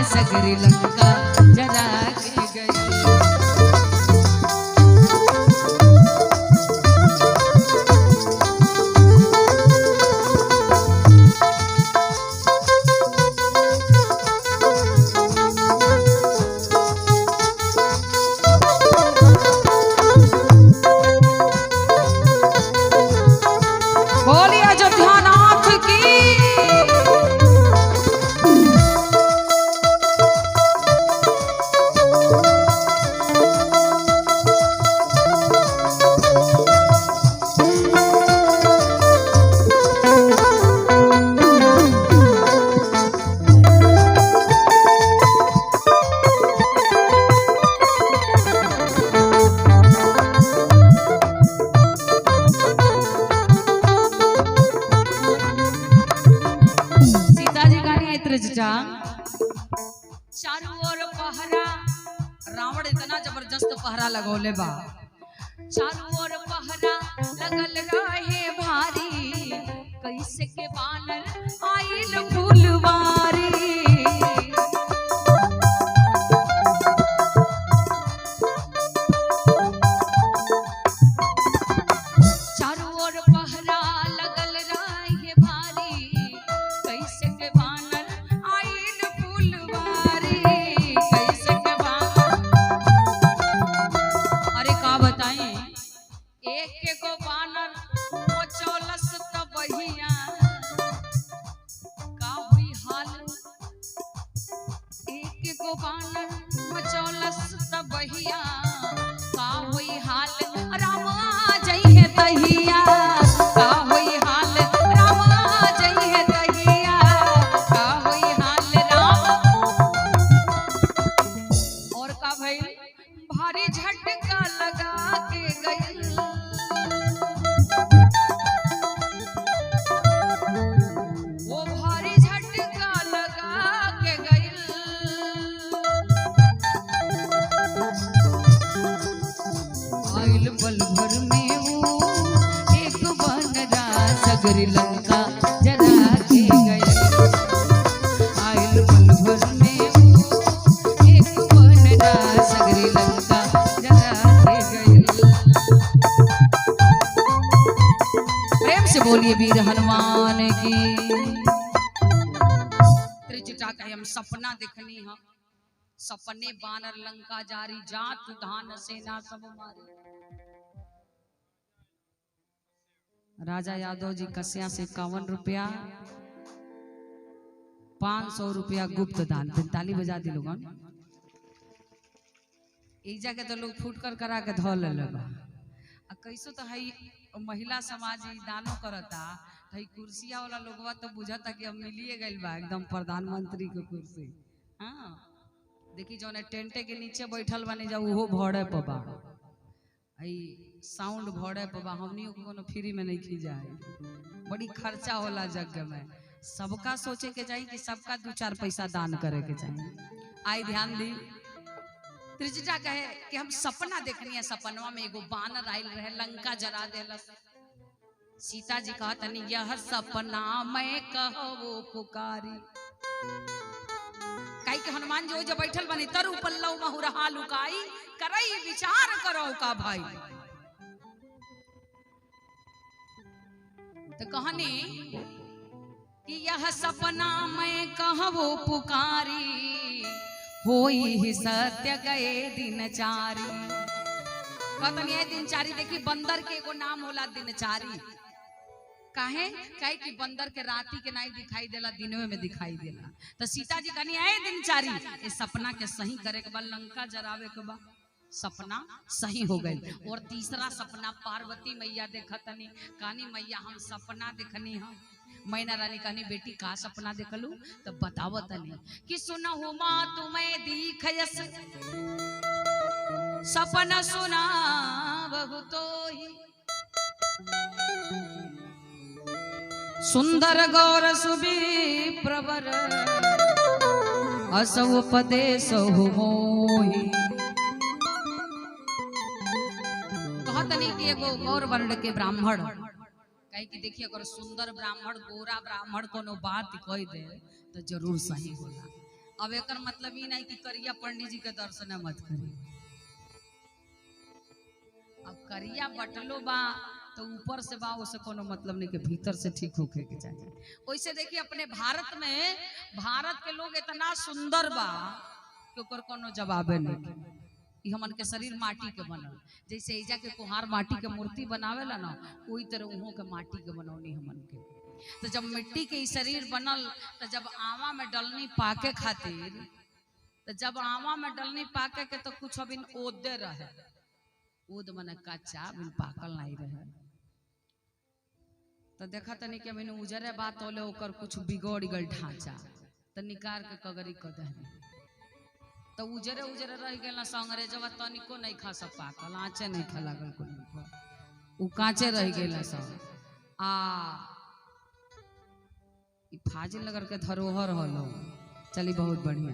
S1: सगरी लंका जरा के गई। बोलिए अयोध्या नाथ की। ब्राह्मण इतना जबरदस्त पहरा लगौले बा, चारों ओर पहरा लगल रहे भारी, कैसे के बानर आइल फूलवारी। भारी झटका लगा के गई, वो भारी झटका लगा के गई। आइल पल भर में वो एक बनरा सगरी लंका जरा के गई। आइल पल भर में वो एक बनरा सगरी लंका जरा के गई। प्रेम से बोलिए वीर हनुमान की। त्रिजटा कहे हम सपना देखनी हम, सपने बानर लंका जारी, जात धान सेना सब मारे। राजा यादव जी कस्या से 51 रुपया, 500 रुपया गुप्त दान। 45 बजा दी लोगन। ईजा के तो लोग फूट कर करा के धो ले बा। कैसो तो हई महिला समाज दानो करता, हई कुर्सिया वाला लोगवा तो बुझता कि अब मिलिए गइल बा एकदम प्रधानमंत्री के कुर्सी। हाँ देखी जो टेंटे के नीचे बैठल बनी जा उहो भड़े पबा, आई साउंड भड़े पबा। हमनियों को कोनो फ्री में नहीं खी जाए, बड़ी खर्चा होला जग में। सबका सोचे के चाहिए कि सबका 2-4 पैसा दान करे के चाहिए। आई ध्यान दी। त्रिजटा कहे कि हम सपना देखनी है, सपनवा में एगो बानर आइल रहे लंका जरा देलस। सीता जी कहा तनी यह सपना मैं कहबो पुकारी। काई के हनुमान जी जो बैठल बनी तरु पल्लव महुरहा लुकाई, करई विचार करो का भाई। तो कहनी कि यह सपना मैं कहबो पुकारी, होई सत्य गए दिनचारी। कहतनी है दिनचारी। देखी बंदर के एगो नाम होला दिनचारी। काहे काहे कि बंदर के राती के नहीं दिखाई देला, दिनवे में दिखाई देला। तो सीता जी कहनी है दिनचारी, ये सपना के सही करे के बा, लंका जरावे के बा। सपना सही हो गई। और तीसरा सपना पार्वती मैया देखतनी, कहनी मैया हम सपना देखनी हम। मैना रानी कहनी बेटी का सपना देखलू? तो बतावतनी कि सुनहु माँ तुम्हें दीखयस, सपना सुना बहु तो ही, सुंदर गौर सुबी प्रवर, असौ उपदेश मोहि। कहतनी कि एगो गौर वर्ण के ब्राह्मण, कहीं कि देखिए अगर सुंदर ब्राह्मण गोरा ब्राह्मण कोनो बात कह दे तो जरूर सही होला। अब एक मतलब ही नहीं कि करिया पंडित जी के दर्शन मत करी। अब करिया बटलो बा तो ऊपर से बा, उसे कोनो मतलब नहीं कि भीतर से ठीक होके के चाहिए। वैसे देखिए अपने भारत में, भारत के लोग इतना सुंदर बा कि ओकर कोनो जवाबे नहीं। हमन के शरीर माटी के बनल, जैसे ईजा के कुहार माटी के मूर्ति बनावेला ना, वही तरह उहों के माटी के बनौनी हमन के। तो जब मिट्टी के शरीर बनल, तो जब आवा में डलनी पाके खातिर, तो जब आवा में डलनी पाके के तो कुछ अभी ओदे रहे, ओद मने कच्चा बिन पाकल नहीं रहे। तो देखा तनी कि अभी उजरे बात होले ओकर कुछ बिगड़ गल ढांचा, तो निकाल के कगरी क दहनी। तो उजरे उजरे रह गए ना, अंग्रेजवा तनिको नहीं खा सब पाकल, आँचे नहीं खा लागल को, उ कांचे रह गए सब। फाजिल नगर के धरोहर हलो। चली बहुत बढ़िया।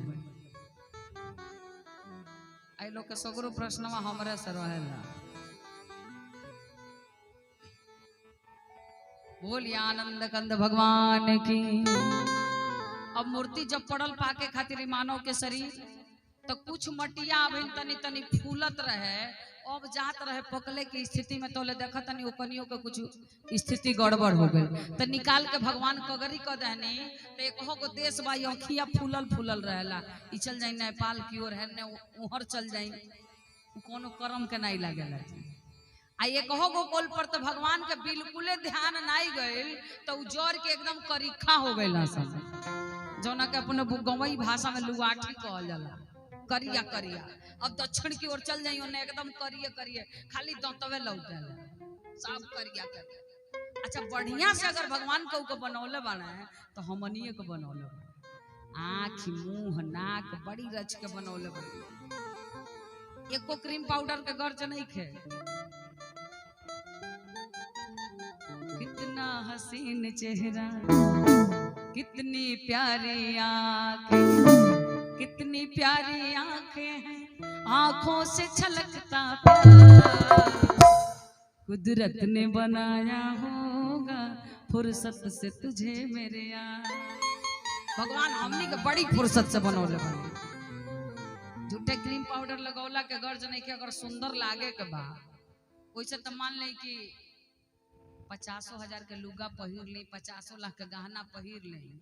S1: आई लोग के सगरो प्रश्नवा हमरे से रहेला। बोलिए आनंद कंद भगवान की। अब मूर्ति जब पड़ल पाके खातिर मानव के शरीर तो कुछ मटिया अभी तनी तनी फूलत रहे, अब जात रहे पकले की स्थिति में, तो ले देखा तनी ओकनियों के कुछ स्थिति गड़बड़ हो गई, तो निकाल के भगवान कगरी क देनी। तो एक हो देश बाई अखिया फूलल फूलल रहेला, ई चल जाई नेपाल की ओर है ने उहर चल जाई, कोनो कर्म के नहीं लागेला। आ एक हो कोल पर तो भगवान के बिल्कुले ध्यान नहीं गइल, तो जोर के एकदम करीखा हो गइला सब, जौना के अपने गवई भाषा में लुआठी कहल जाला, करिया करिया। अब दक्षिण की ओर चल जाइयो ने एकदम करिए करिए, खाली दंतवे लौटेला, सब करिया करिया। अच्छा बढ़िया से अगर भगवान को बनौले बना है तो हमनिए को बनौले बना, आँख मुंह नाक बड़ी रच के बनौले बना। एको क्रीम पाउडर के गर्ज नहीं खे। कितना हसीन चेहरा, कितनी प्यारी आँखें, कितनी प्यारी आँखें हैं, आँखों से छलकता प्यार, कुदरत ने बनाया होगा फुर्सत से तुझे मेरे यार। भगवान हमनी के बड़ी फुर्सत से बनौले बने। झूठे क्रीम पाउडर लगौला के गर्ज नहीं के, अगर सुंदर लागे के बा वैसे तो मान ले कि 50,000 के लुगा पहिर ली, 50 लाख के गहना पहिर ली,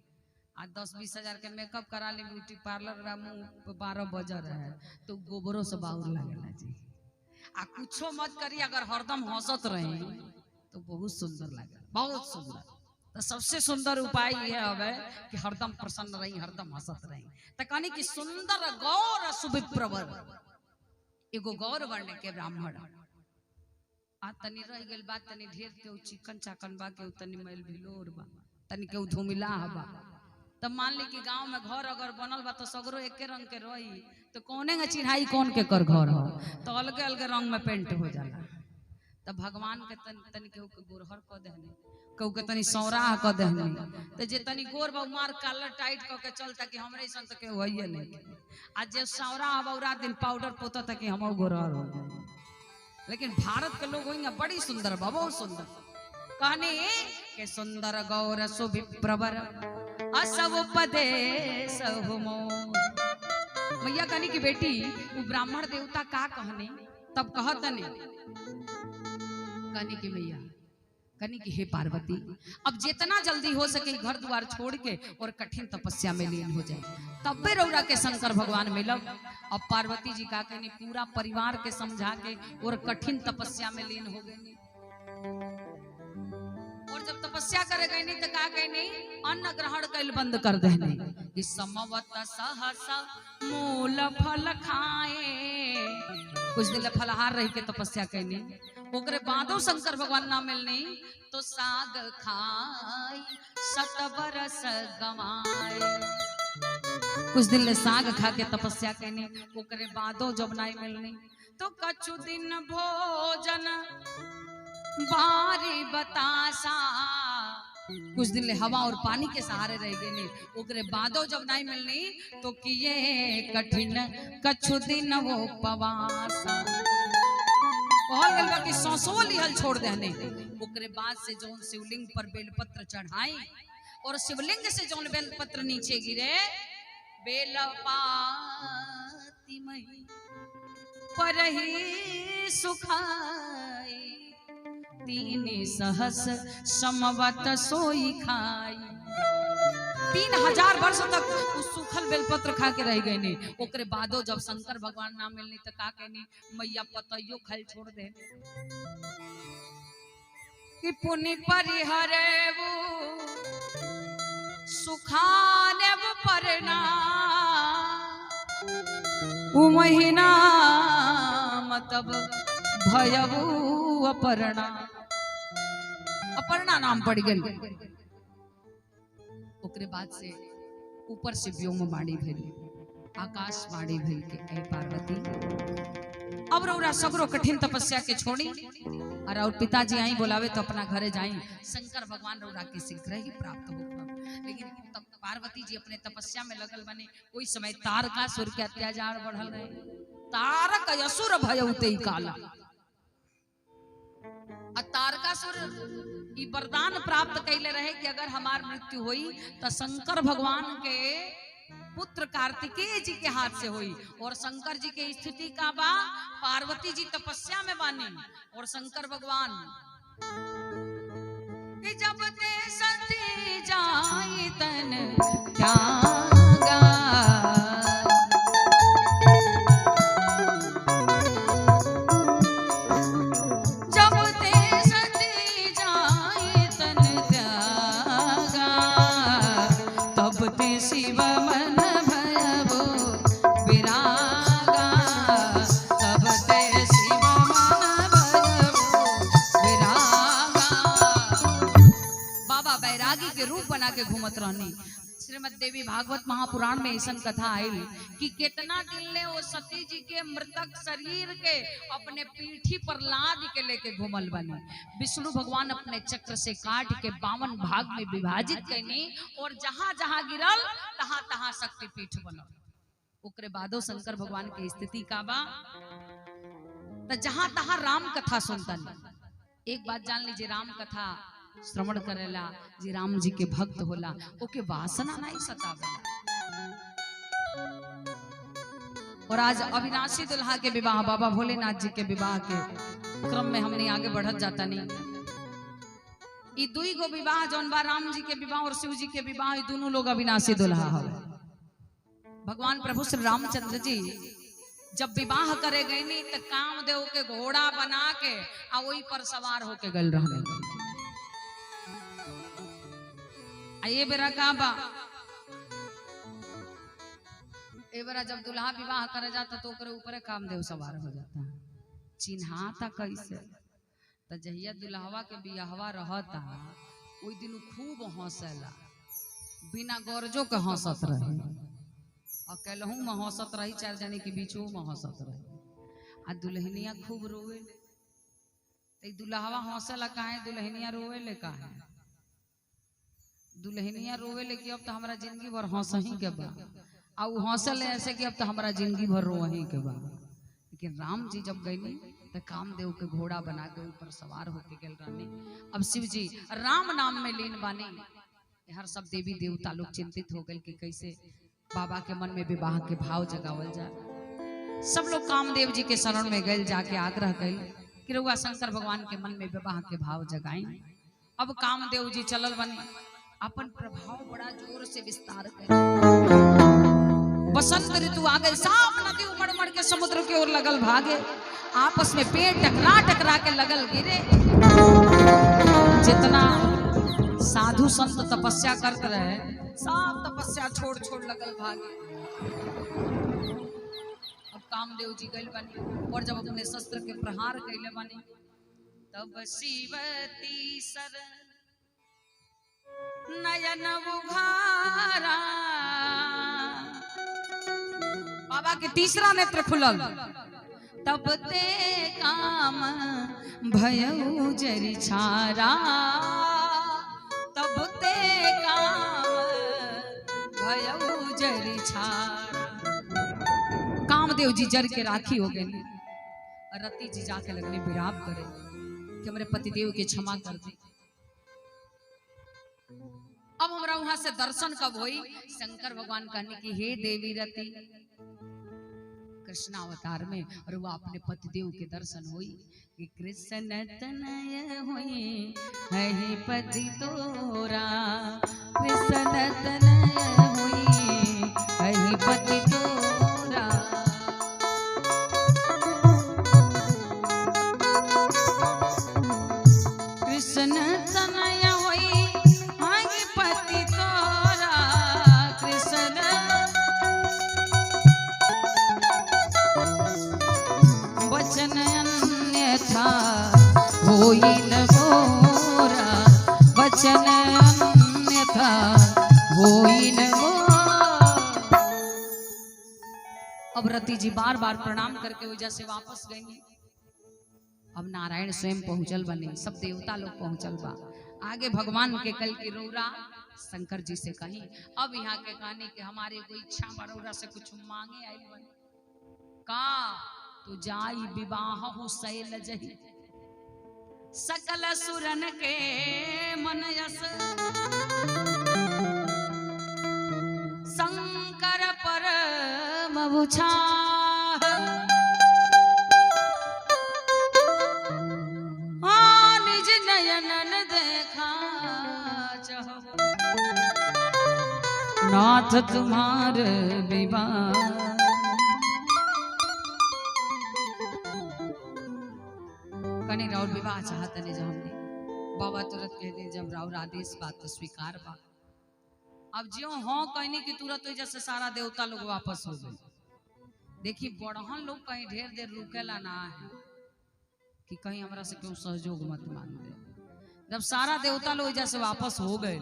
S1: आ 10-20 हजार के मेकअप करा ली, ब्यूटी पार्लर मुँह 12 बजे रहे तो गोबरों से बाउर लगेला जी। आ कुछो मत करी, अगर हरदम हंसत रही तो बहुत सुंदर लगे, बहुत सुंदर। तो सबसे सुंदर उपाय यह है कि हरदम प्रसन्न रही, हरदम हंसत रही। तो कहनी कि सुंदर गौर सुविप्रवर, एगो गौर बनने के ब्राह्मण आ तनी रह गइल बात, तनी ढेर के चिकन चाकन बा, के तनी मैल भिलोर बा, तनी के धुमिला बा। तब मान ली कि गांव में घर अगर बनल बा तो सगरो एके रंग के रही, तो कौने के चिन्हाई कौन के कर घर हो, तो अलगे अलगे रंग में पेंट हो जाला। तब भगवान के तनी केहू के गोरहर क देहनी, केहू के तनी सौराह क देहनी, तो जे तनी गोर बा मार कालर टाइट क के चलता कि हमरे सन तो केहू हइए नहीं। आज जे सौराह बा रात दिन पाउडर पोता था कि हम गोरहर हो जाए। लेकिन भारत के लोग होंगे बड़ी सुंदर बा, बहुत सुंदर। कहने के सुंदर गौर सुविप्रवर असवोपदेश हुमो। मैया कहनी की बेटी वो ब्राह्मण देवता का कहने, तब कहतने कहनी की मैया कहनी की हे पार्वती, अब जितना जल्दी हो सके घर द्वार छोड़ के और कठिन तपस्या में लीन हो जाए, तब भी रौरा के शंकर भगवान मिलब। अब पार्वती जी का कहनी पूरा परिवार के समझा के और कठिन तपस्या में लीन हो गई। और जब तपस्या करे गई नहीं तो का कही नहीं, अन्न ग्रहण कैल बंद कर देने। इस समवत सहस मूल फल खाए, कुछ दिन फलहार रह के तपस्या कैनी, ओकरे बादो शंकर भगवान ना मिलनी तो साग खाई 7 बरस गवाए। कुछ दिन ले साग खा के तपस्या कैनी, ओकरे बादो जब नहीं मिलनी तो कछु दिन भोजन बारी बतासा। कुछ दिन ले हवा और पानी के सहारे रह गए, ओकरे बादो जब नहीं मिलनी तो किए कठिन कछु दिन वो पवासा। कि सौसो लिहल छोड़ देने, ओकरे बाद से जौन शिवलिंग पर बेलपत्र चढ़ाई और शिवलिंग से जौन बेलपत्र नीचे गिरे, बेलपाती मही पर ही सुखाई, 3 सहस समवत सोई खाई। 3000 वर्ष तक उस सूखल बेलपत्र खा के रह गए। ओकरे बादो जब शंकर भगवान ना मिलनी तो का कहनी, मैया पतइयो खाल छोड़ दे कि पुनि परिहरे वो सुखाने वो परना, वो महीना मतलब भयवू अपर्णा, अपर्णा नाम पड़ गई। ओकरे बाद से ऊपर से व्योम बाणी भइल, आकाश बाणी भइल के ऐ पार्वती अब रौरा सगरो कठिन तपस्या के छोड़ी और पिताजी आई बोलावे तो अपना घरे जाई, शंकर भगवान रौरा के शीघ्र ही प्राप्त हो। लेकिन तब पार्वती जी अपने तपस्या में लगल बने, कोई समय तारकासुर के अत्याचार बढ़ल रहे। तारक असुर भयउते काला। तारकासुर ई वरदान प्राप्त कैले रहे कि अगर हमार मृत्यु हुई तो शंकर भगवान के पुत्र कार्तिकेय जी के हाथ से हुई। और शंकर जी के स्थिति का बा, पार्वती जी तपस्या में बानी और शंकर भगवान कि जब ते सती जाई तन त्यागा, जब ते सती जाई तन त्यागा, तब ते शिव मन भयबो विरागा, तब ते शिव मन भयबो विरागा। बाबा बैरागी के रूप बना के घूमत रहनी। श्रीमद देवी भागवत महापुराण में ऐसा कथा आई कि कितना दिन ले वो सती जी के मृतक शरीर के अपने पीठी पर लाद के लेके घूमल बने। विष्णु भगवान अपने चक्र से काट के 52 भाग में विभाजित करनी और जहां जहां गिरल तहां तहां शक्ति पीठ बनल। ओकरे बादो शंकर भगवान की स्थिति का बा, तो जहां तहां राम कथा सुनता। एक बात जान लीजिए, राम कथा श्रवण करेला जी राम जी के भक्त होला, ओके वासना नहीं सतावेला। और आज अविनाशी दुल्हा के विवाह, बाबा भोलेनाथ जी के विवाह के क्रम में हमने आगे बढ़त जाता नहीं। ई दुई गो विवाह जौन बा, राम जी के विवाह और शिव जी के विवाह, ई दोनों लोग अविनाशी दुल्हा हवे। भगवान प्रभु श्री रामचंद्र जी जब विवाह करे गई नी तो कामदेव के घोड़ा बना के आ वही पर सवार होके गल रहने। ये बेरा का बा, ए बेरा जब दुल्हा विवाह करे जाता तो ओकरे ऊपर कामदेव सवार हो जाता। चिन्हाता कैसे? तो जहिया दुल्हवा के बियाहवा रहता ओई दिन खूब हंसेला, बिना गरजो के हंसत रहे, अकेलहू में हंसत रही, 4 जने के बीचो में हंसत रही। आ दुल्हनिया खूब रोवे। दुल्हवा हंसेला काहे, दुल्हनिया रोवे ले काहे? दुल्हनिया रोवे ले कि अब तो हमारा जिंदगी भर हंसही के बा, आ उ हंसल ऐसे कि अब तो हमारा जिंदगी भर रोही के बा। लेकिन राम जी जब गईनी तो कामदेव के घोड़ा बना के ऊपर सवार होके गल रहनी। अब शिव जी राम नाम में लीन बानी। हर सब देवी देवता लोग चिंतित हो गए कि कैसे बाबा के मन में विवाह के भाव जगावल जाए। सब लोग कामदेव जी के शरण में गए, जाके आग्रह कइल कि रउआ शंकर भगवान के मन में विवाह के भाव जगाई। अब कामदेव जी चलल बने, अपन प्रभाव बड़ा जोर से विस्तार कर। बसंत ऋतु आ गई, साफ नदी उमड़ उमड़ के समुद्र की ओर लगल भागे, आपस में पेड़ टकरा टकरा के लगल गिरे। जितना साधु संत तपस्या करते रहे सब तपस्या छोड़ छोड़ लगल भागे। अब कामदेव जी गइल बनी और जब अपने शस्त्र के प्रहार कैले बनी तब शिवती सर नयन उघारा। बाबा के तीसरा नेत्र खुलल, तब ते काम भयउ जरि छारा, तब ते काम भयउ जरि छारा। कामदेव जी जर के राखी हो गए। रति जी जाके लगने विराप करे कि हमारे पतिदेव के क्षमा कर दे। अब हमारा वहां से दर्शन कब हुई? शंकर भगवान कहने की हे देवी रति, कृष्ण अवतार में, और वो अपने पतिदेव के दर्शन हुई कि कृष्ण तनय हुई है पति तोरा, कृष्ण तनय हुई है पति तोरा। कृष्ण तनय हुई है पति तोरा, कृष्ण वचन अन्यथा होई न मोरा, वचन अन्यथा होई न मोरा। अब रति जी बार बार प्रणाम करके वजह से वापस गई। अब नारायण स्वयं पहुंचल बने, सब देवता लोग पहुंचल बा। आगे भगवान के कल की रौरा शंकर जी से कही। अब यहाँ के कहने के हमारे कोई इच्छा बरौरा से कुछ मांगे आई बने। का तू जाई विवाह शैल जही सकल सुरन के मन यस शंकर परम बुझा निज नयनन देखा चाहो नाथ तुम्हार विवाह। कने राउर विवाह चाहत ने हमने बाबा तुरंत कह दे जब राउर आदेश बात तो स्वीकार बा। अब जो हाँ कहने की तुरंत जैसे सारा देवता लोग वापस हो गए। देखिए बड़हन लोग कहीं ढेर देर रुकेला ना है कि कहीं हमरा से क्यों सहयोग मत मान दे। जब सारा देवता लोग जैसे वापस हो गए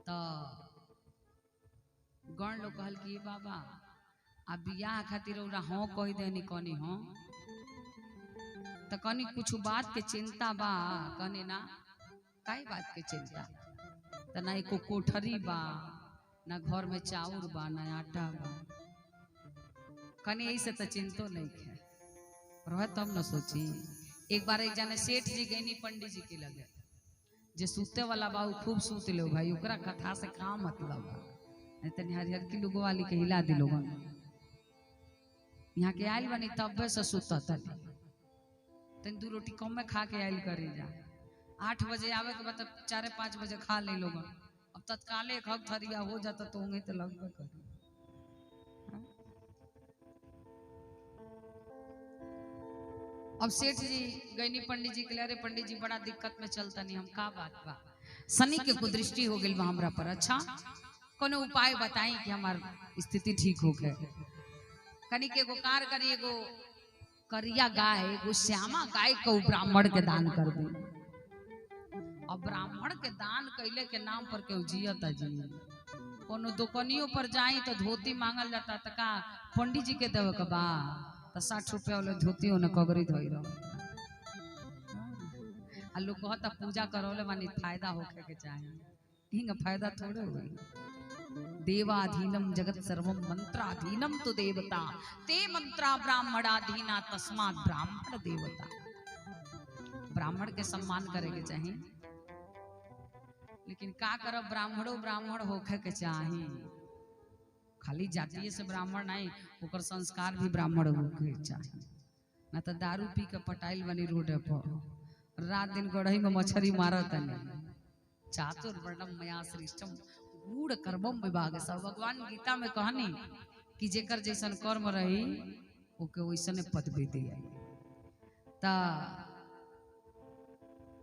S1: तो गण लोग कहल कि बाबा अब बियाह खातिर हाँ कह देनी कनी हाँ तो कनी कुछ बात के चिंता बा कनी ना कई बात के चिंता तो ना एको कोठरी बा ना घर में चाउर बा ना आटा बा कनी यही से तो चिंतो नहीं है रह तब न सोची। एक बार एक जाने सेठ जी गईनी पंडित जी के लगे जे सूते वाला बा खूब सूत लो भाई ओकरा कथा से का मतलब है तनी हरिहर की लोगो वाली के हिला दी लोगन यहाँ के आयल बनी तब से सुता तनी तनी 2 रोटी कम में खा के आयल करे जा 8 बजे आवे के बाद 4-5 बजे खा ले लोगन। अब तत्काले एक हक थरिया हो जाता तो होंगे तो लगबे करे। अब सेठ जी गईनी पंडित जी के लिए अरे पंडित जी बड़ा दिक्कत में चलता नहीं हम का बात बा शनि के कुदृष्टि हो गई हमरा पर अच्छा कोनो उपाय बताई कि हमार स्थिति ठीक हो गए। कनी के एगो कार करी एगो करिया गाय एगो श्यामा गाय को ब्राह्मण के दान कर दी। अब ब्राह्मण के दान कैले के नाम पर केहू जियता जी कोनो दुकानियों पर जाई तो धोती मांगल जाता तो का पंडित जी के देवे के बा तो 60 रुपया वाले धोती होने कगरी धोई रहो आ लोग कहता पूजा करोले मानी फायदा होके के चाहिए हिंग फायदा थोड़े हुई। देवाधीनम जगत सर्वम मंत्राधीनम तो देवता ते मंत्रा ब्राह्मणाधीना तस्मात् ब्राह्मण देवता। ब्राह्मण के सम्मान करे के चाहिए लेकिन का करब ब्राह्मणों ब्राह्मण होके के चाहिए खाली जातीय से ब्राह्मण नहीं ओकर संस्कार भी ब्राह्मण होके चाहिए ना तो दारू पी के पटाइल बनी रोड पर रात दिन गढ़ई में मछली मारत नहीं चातुर वर्णम मया श्रेष्ठम गूढ़ कर्मम विभाग सब भगवान गीता में कहनी कि जेकर जैसन कर्म रही ओके वैसने पद भी दिया ता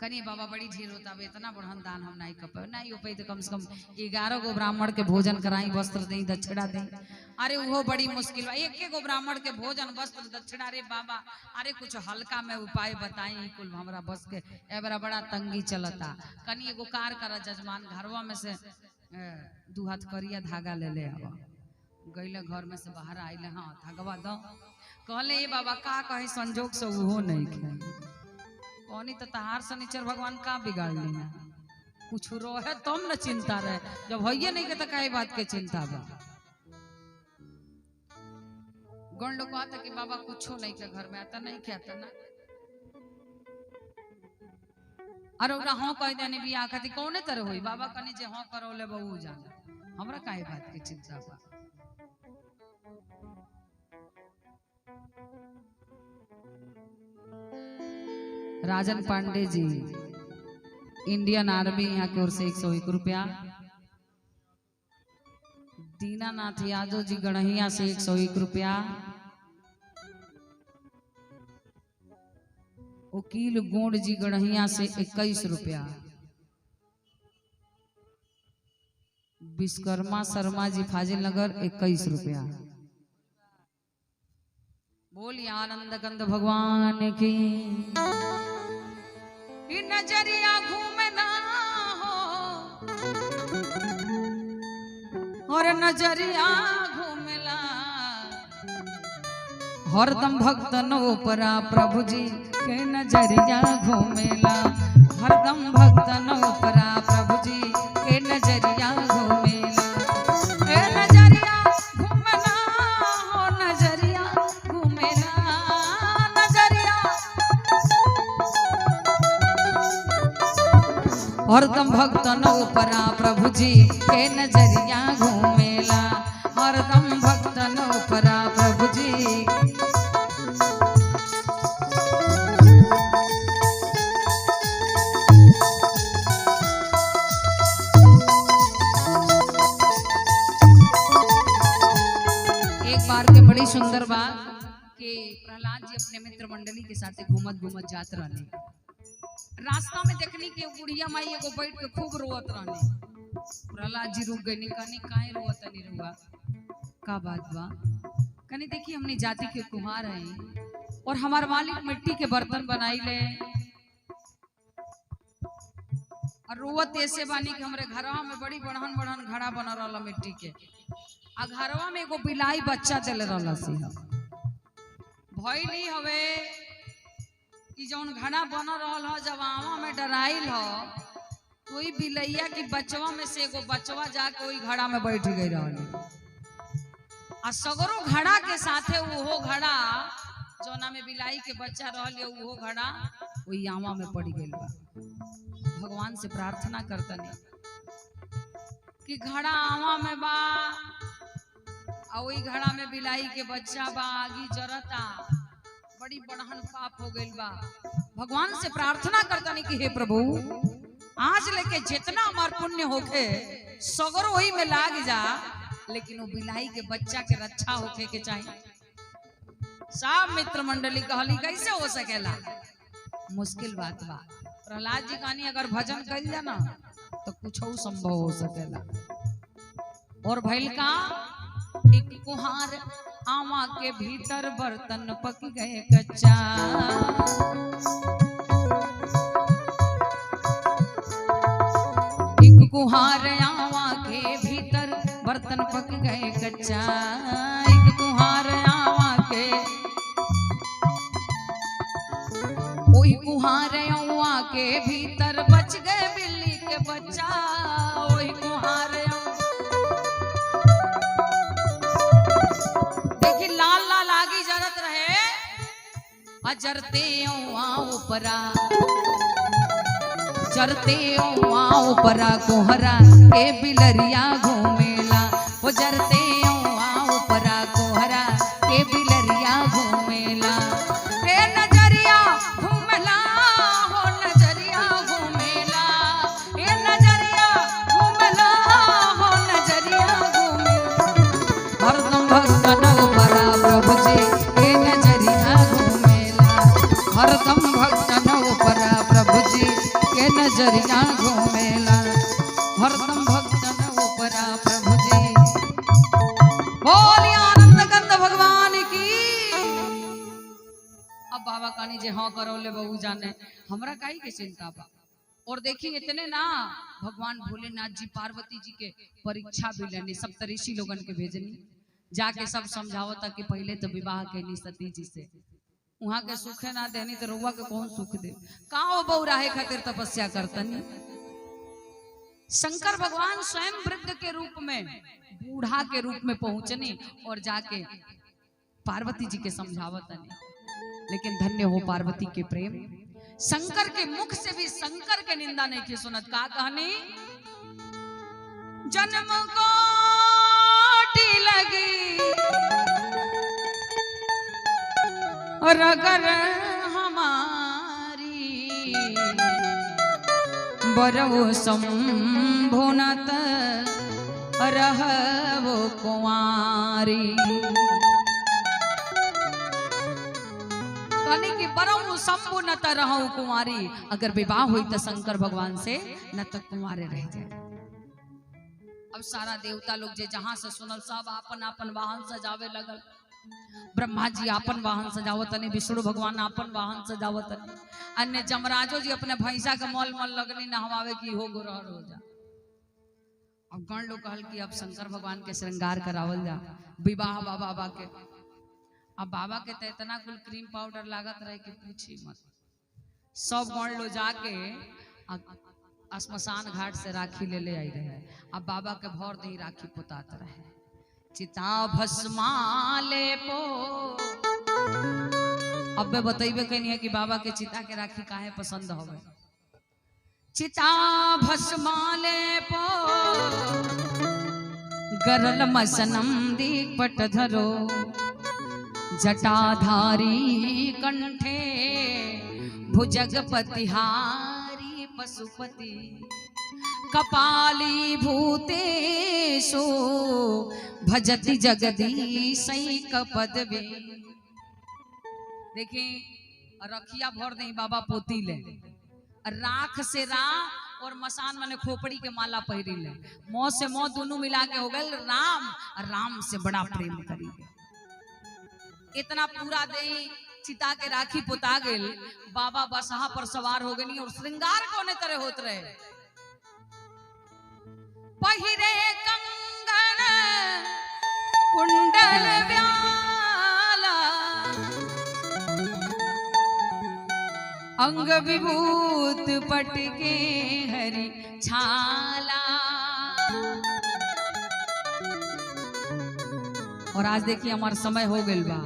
S1: कनी बाबा बड़ी ढेर होता है इतना बढ़न दान हम नहीं कर पाए नहीं हो पाई तो कम से कम 11 गो ब्राह्मण के भोजन कराई वस्त्र दें दक्षिणा दें। अरे वो बड़ी मुश्किल है एक गो ब्राह्मण के भोजन वस्त्र दक्षिणा रे बाबा अरे कुछ हल्का में उपाय बताई कुल हमरा बस के एबरा बड़ा तंगी चलता। कनी एगो कार करा जजमान घरवा में से 2 हाथ करिया धागा ले ले आवा गईले घर में से बाहर आइले हाँ धागवा दो कहले ये बाबा का कहे संजोग से वो नहीं खे कौनी तो तहार शनिचर भगवान का बिगाड़ ली है कुछ रोहे तुम न चिंता रहे जब होइए नहीं के तो कई बात के चिंता बा। गण लोग कहता कि बाबा कुछो नहीं के घर में आता नहीं कहता ना अरे ओकरा हाँ कह देने भी आखती कौने तरह हुई बाबा कनी जे हाँ करो ले बहू जाना हमरा काहे बात की चिंता बा। राजन पांडे जी इंडियन आर्मी यहाँ की ओर से 101 रुपया। दीनानाथ यादव जी गणहिया से 101 रुपया। वकील गोंड जी गणहिया से 21 रुपया। विश्वकर्मा शर्मा जी फाजिल नगर 21 रुपया। बोलिए आनंद कंद भगवान की। नजरिया घूमना हो और नजरिया घूमला हरदम भक्तनों परा प्रभु जी के नजरिया घूमेला हरदम भक्तनों परा प्रभु जी के नजरिया घूमेला नजरिया घूमना हो नजरिया हरदम भक्तन ऊपरा प्रभु जी के नजरिया घूमेला, हरदम भक्तन ऊपरा प्रभु जी। एक बार के बड़ी सुंदर बात कि प्रहलाद जी अपने मित्र मंडली के साथ घूमत घूमत जात रहने, रास्ता में देखनी कि बुढ़िया माई एगो बैठ के खूब रोवत रहने। प्रहलाद जी रुक गए, कनी काहे रोवत नहीं रुआ, का बात बा? कनी देखी हमने जाति के कुम्हार हैं और हमार मालिक मिट्टी के बर्तन बनाई ले और रोवत ऐसे बानी कि हमरे घरवा में बड़ी बढ़न बढ़न घड़ा बना रहा मिट्टी के, आ घरवा में एगो बिलाई बच्चा दिल रहा सी भई नहीं हवे कि जौन घड़ा बना रहा जब आवा में डराइल हो कोई बिलैया की बचवा में से एगो बचवा जाके वही घड़ा में बैठ गई रही आ सगरो घड़ा के साथे वो घड़ा जौना में बिलाई के बच्चा रहल वो घड़ा वही आवा में पड़ गई बा। भगवान से प्रार्थना करतनी कि घड़ा आवा में बा आ वही घड़ा में बिलाई के बच्चा बा, आगी जरता, बड़ी बढ़न पाप हो गई बा। भगवान से प्रार्थना करतनी कि हे प्रभु आज लेके जितना हमार पुण्य होके सगरो वही में लाग जा, लेकिन वो बिलाई के बच्चा के रक्षा होके के चाहिए। सब मित्र मंडली कहली कैसे हो सकेला, मुश्किल बात बा। प्रहलाद जी कहानी अगर भजन कर जा ना तो कुछ संभव हो सकेला। और भैल का एक कुहार आमा के भीतर बर्तन पक गए कच्चा, एक कुहार आमा के भीतर बर्तन पक गए कच्चा, एक कुहार आमा के वही कुहार आमा के भीतर बच गए बिल्ली के बच्चा, वही कुहार जरते ऊपरा जरते ऊपरा कोहरा के बिलरिया घूमेला, वो जरते ऊपरा कोहरा के बिलरिया घूमेला, हे नजरिया घूमेला हो नजरिया घूमेला, हे नजरिया घूमेला हो नजरिया घूमेला, हरदम भक्तन ऊपरा प्रभु जी के नजरिया हरदम भक्तन ऊपरा प्रभु जी के नजरिया घूमेला, हरदम भक्तन ऊपरा प्रभु जी। बोलिए आनंद कंद भगवान की। अब बाबा कहनी जे हाँ करो ले बहू जाने हमरा काई के चिंता बा। और देखिए इतने ना भगवान भोलेनाथ जी पार्वती जी के परीक्षा भी लेनी, सब ऋषि लोगन के भेजनी जाके सब समझावता कि पहले तो विवाह कैनी सती जी से, वहां के सुखे ना देनी तो रुआ के कौन सुख दे, कहाँ बहु राहे खातिर तपस्या करतनी। शंकर भगवान स्वयं वृद्ध के रूप में बूढ़ा के रूप में पहुंचने और जाके पार्वती जी के समझावतनी, लेकिन धन्य हो पार्वती के प्रेम। शंकर के मुख से भी शंकर के निंदा नहीं की सुनत, का कहनी जन्म कोटि लगी और अगर हमारी बरवो संभुनत रहवो कुंवारी, कहने की बरवो संभुनत रहवो कुंवारी, अगर विवाह हुई तो शंकर भगवान से न तो कुंवारे रह जाए। अब सारा देवता लोग जे जहां से सुनल सब आपन आपन वाहन सजावे लगल। ब्रह्मा जी आपन वाहन सजावत ने, विष्णु भगवान आपन वाहन सजावत ने, अन्य जमराजो जी अपने भैंसा के मल मल लगनी नहवावे की हो गोरहर हो जा। अब गण लोग कहल कि अब शंकर भगवान के श्रृंगार करावल जा, विवाह बाबा के। अब बाबा के तो इतना कुल क्रीम पाउडर लागत रहे कि पूछी मत। सब गण लोग जाके श्मशान घाट से राखी ले आई रहे। अब बाबा के भौर दही राखी पोतात रहे, चिता भस्माले पो। अब बतइबे कहीं है कि बाबा के चिता के राखी काहे पसंद होवे। चिता भस्माले पो गरल मसनम दीपट धरो जटाधारी कंठे भुजगपतिहारी पशुपति कपाली भूतेषु भजति जगदीशैक पदवे। देखिए रखिया भर दे बाबा पोती ले राख से रा और मसान मने खोपड़ी के माला पहिरी ले मोह से मोह दोनों मिला के हो गए राम राम से बड़ा प्रेम करी इतना पूरा दे चिता के राखी पोता गेल बाबा बसहा पर सवार हो गई और श्रृंगार कोने तरह होत रहे पहिरे कंगन कुंडल ब्याला अंग विभूत पटके हरि छाला। और आज देखिए हमारा समय हो गया बा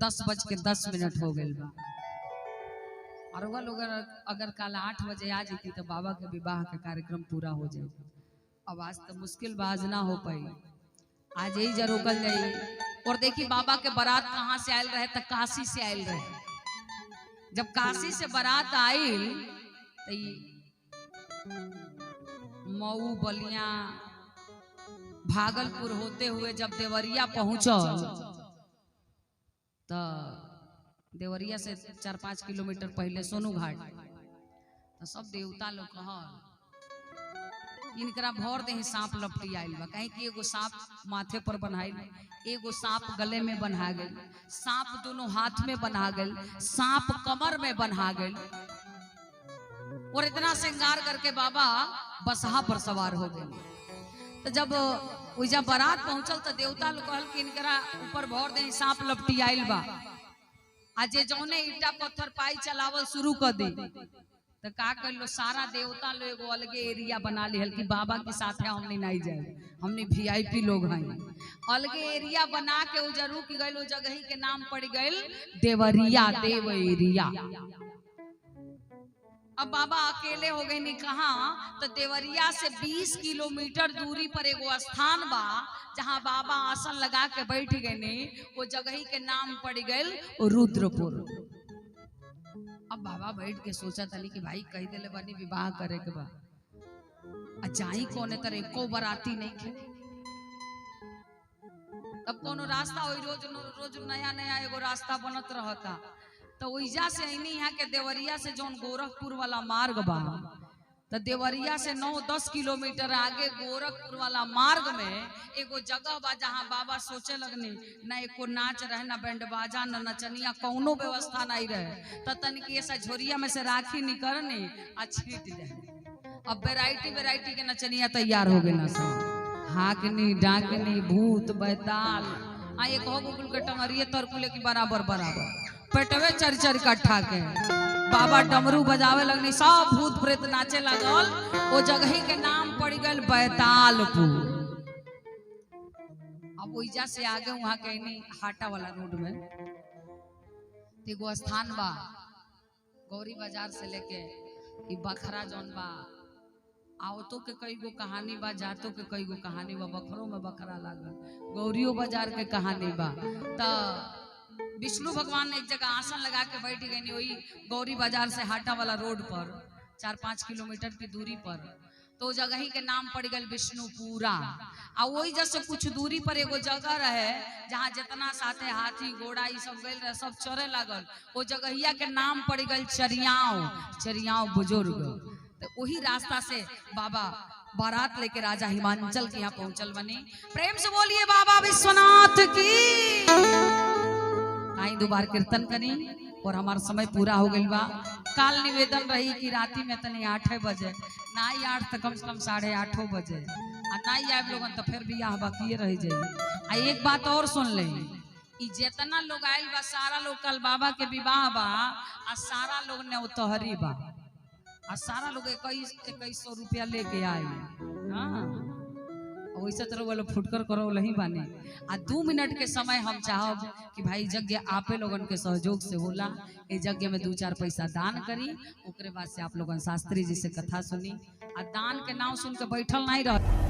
S1: 10:10 हो गया बा और वह लोग अगर कल 8 बजे आ जाती तो बाबा के विवाह का कार्यक्रम पूरा हो जाए। अब आज तो मुश्किल बाज ना हो पाई आज यही जरूर कल जाई। और देखिए बाबा के बारात कहाँ से आयल रहे तो काशी से आयल रहे। जब काशी से बारात आई तो मऊ बलिया भागलपुर होते हुए जब देवरिया पहुंचल तो देवरिया से 4-5 किलोमीटर पहले सोनू घाट तो सब देवता लोग कहल इनकरा भर दे सांप लपटी आयल बा कहीं कि एगो सांप माथे पर बन्हाइल एगो सांप गले में बन्हा गई सांप दोनों हाथ में बन्हा गई सांप कमर में बन्हा गई और इतना श्रृंगार करके बाबा बसहा पर सवार हो गए। तो जब जब बारात पहुंचल तो देवता लोग कहल कि इनकरा ऊपर भर दे सांप लपटी आयल बा आज जौने ईटा पत्थर पाई चलावल शुरू कर दी तो का कर लो सारा देवता लोग एगो अलगे एरिया बना लिहल कि बाबा के साथ है हमने नहीं जाए हमने VIP लोग हैं अलगे एरिया बना के वो जरूर की गए जगह के नाम पड़ गए देवरिया देव एरिया। अब बाबा अकेले हो गए नहीं कहा तो देवरिया से 20 किलोमीटर दूरी पर एगो स्थान बा जहां बाबा आसन लगा के बैठ गए नहीं वो जगह के नाम पड़ गए रुद्रपुर। अब बाबा बैठ के सोचा तनी कि भाई कह दिले बनी विवाह करे के बा जाई कोने तरह एको बराती नहीं खे तब कोनो रास्ता हो रोज रोज नया नया एगो रास्ता बनत रहता तो ओइजा से आईनी यहाँ के देवरिया से जौन गोरखपुर वाला मार्ग बा तो देवरिया से 9-10 किलोमीटर आगे गोरखपुर वाला मार्ग में एगो जगह बा जहाँ बाबा सोचे लगने न एको नाच रहे न बैंड बाजा न नचनिया कौनो व्यवस्था नहीं रहे तो तनिक ऐसा झोरिया में से राखी निकलने आ छीट जाए। अब वेराइटी के नचनिया तैयार हो गए ना सब हाकनी डाकनी भूत बैताल आ एक हो गुल के टंगरिए तरकुले की बराबर पेटवे चर कट्ठा के बाबा डमरू बजावे लगनी सब भूत प्रेत नाचे लगल वो जगह के नाम पड़ गए बैतालपुर। अब ओइजा से आगे वहां कहनी हाटा वाला रोड में एगो स्थान बा गौरी बाजार से लेके बखरा जौन बा आवतो के कई गो कहानी बा जातो के कई गो कहानी बा बखरों में बखरा लागल गौरियो बाजार के कहानी बा तो विष्णु भगवान ने एक जगह आसन लगा के बैठ गई वही गौरी बाजार से हाटा वाला रोड पर 4-5 किलोमीटर की दूरी पर तो जगह ही के नाम पड़ गए विष्णुपुरा। आ वही जैसे कुछ दूरी पर एगो जगह रहे जहाँ जितना साथे हाथी घोड़ा ये सब गए रहे सब चरे लागल वो जगहिया के नाम पड़ गए चरियाव बुजुर्ग। तो वही रास्ता से बाबा बारात लेके राजा हिमांचल के यहाँ पहुंचल बनी। प्रेम से बोलिए बाबा विश्वनाथ की। आई दोबार कीर्तन करी और हमारा समय पूरा हो गई बा। काल निवेदन रही कि राती में तनी 8 बजे ना 8 तो कम से कम 8:30 बजे आ ना आए लोगन तो फिर भी यहाँ बाकी रह जाए। आ एक बात और सुन ले जितना लोग आयल बा सारा लोग कल बाबा के विवाह बा आ सारा लोग ने उतहरी बा आ सारा लोग 2100 रुपया लेके आए। हाँ वैसे तो वालों फुटकर करो नहीं बानी। आ 2 मिनट के समय हम चाहब कि भाई यज्ञ आपे लोगन के सहयोग से होला। ए यज्ञ में 2-4 पैसा दान करी, ओकरे बाद से आप लोगन शास्त्री जी से कथा सुनी। आ दान के नाम सुन के बैठल नहीं रह।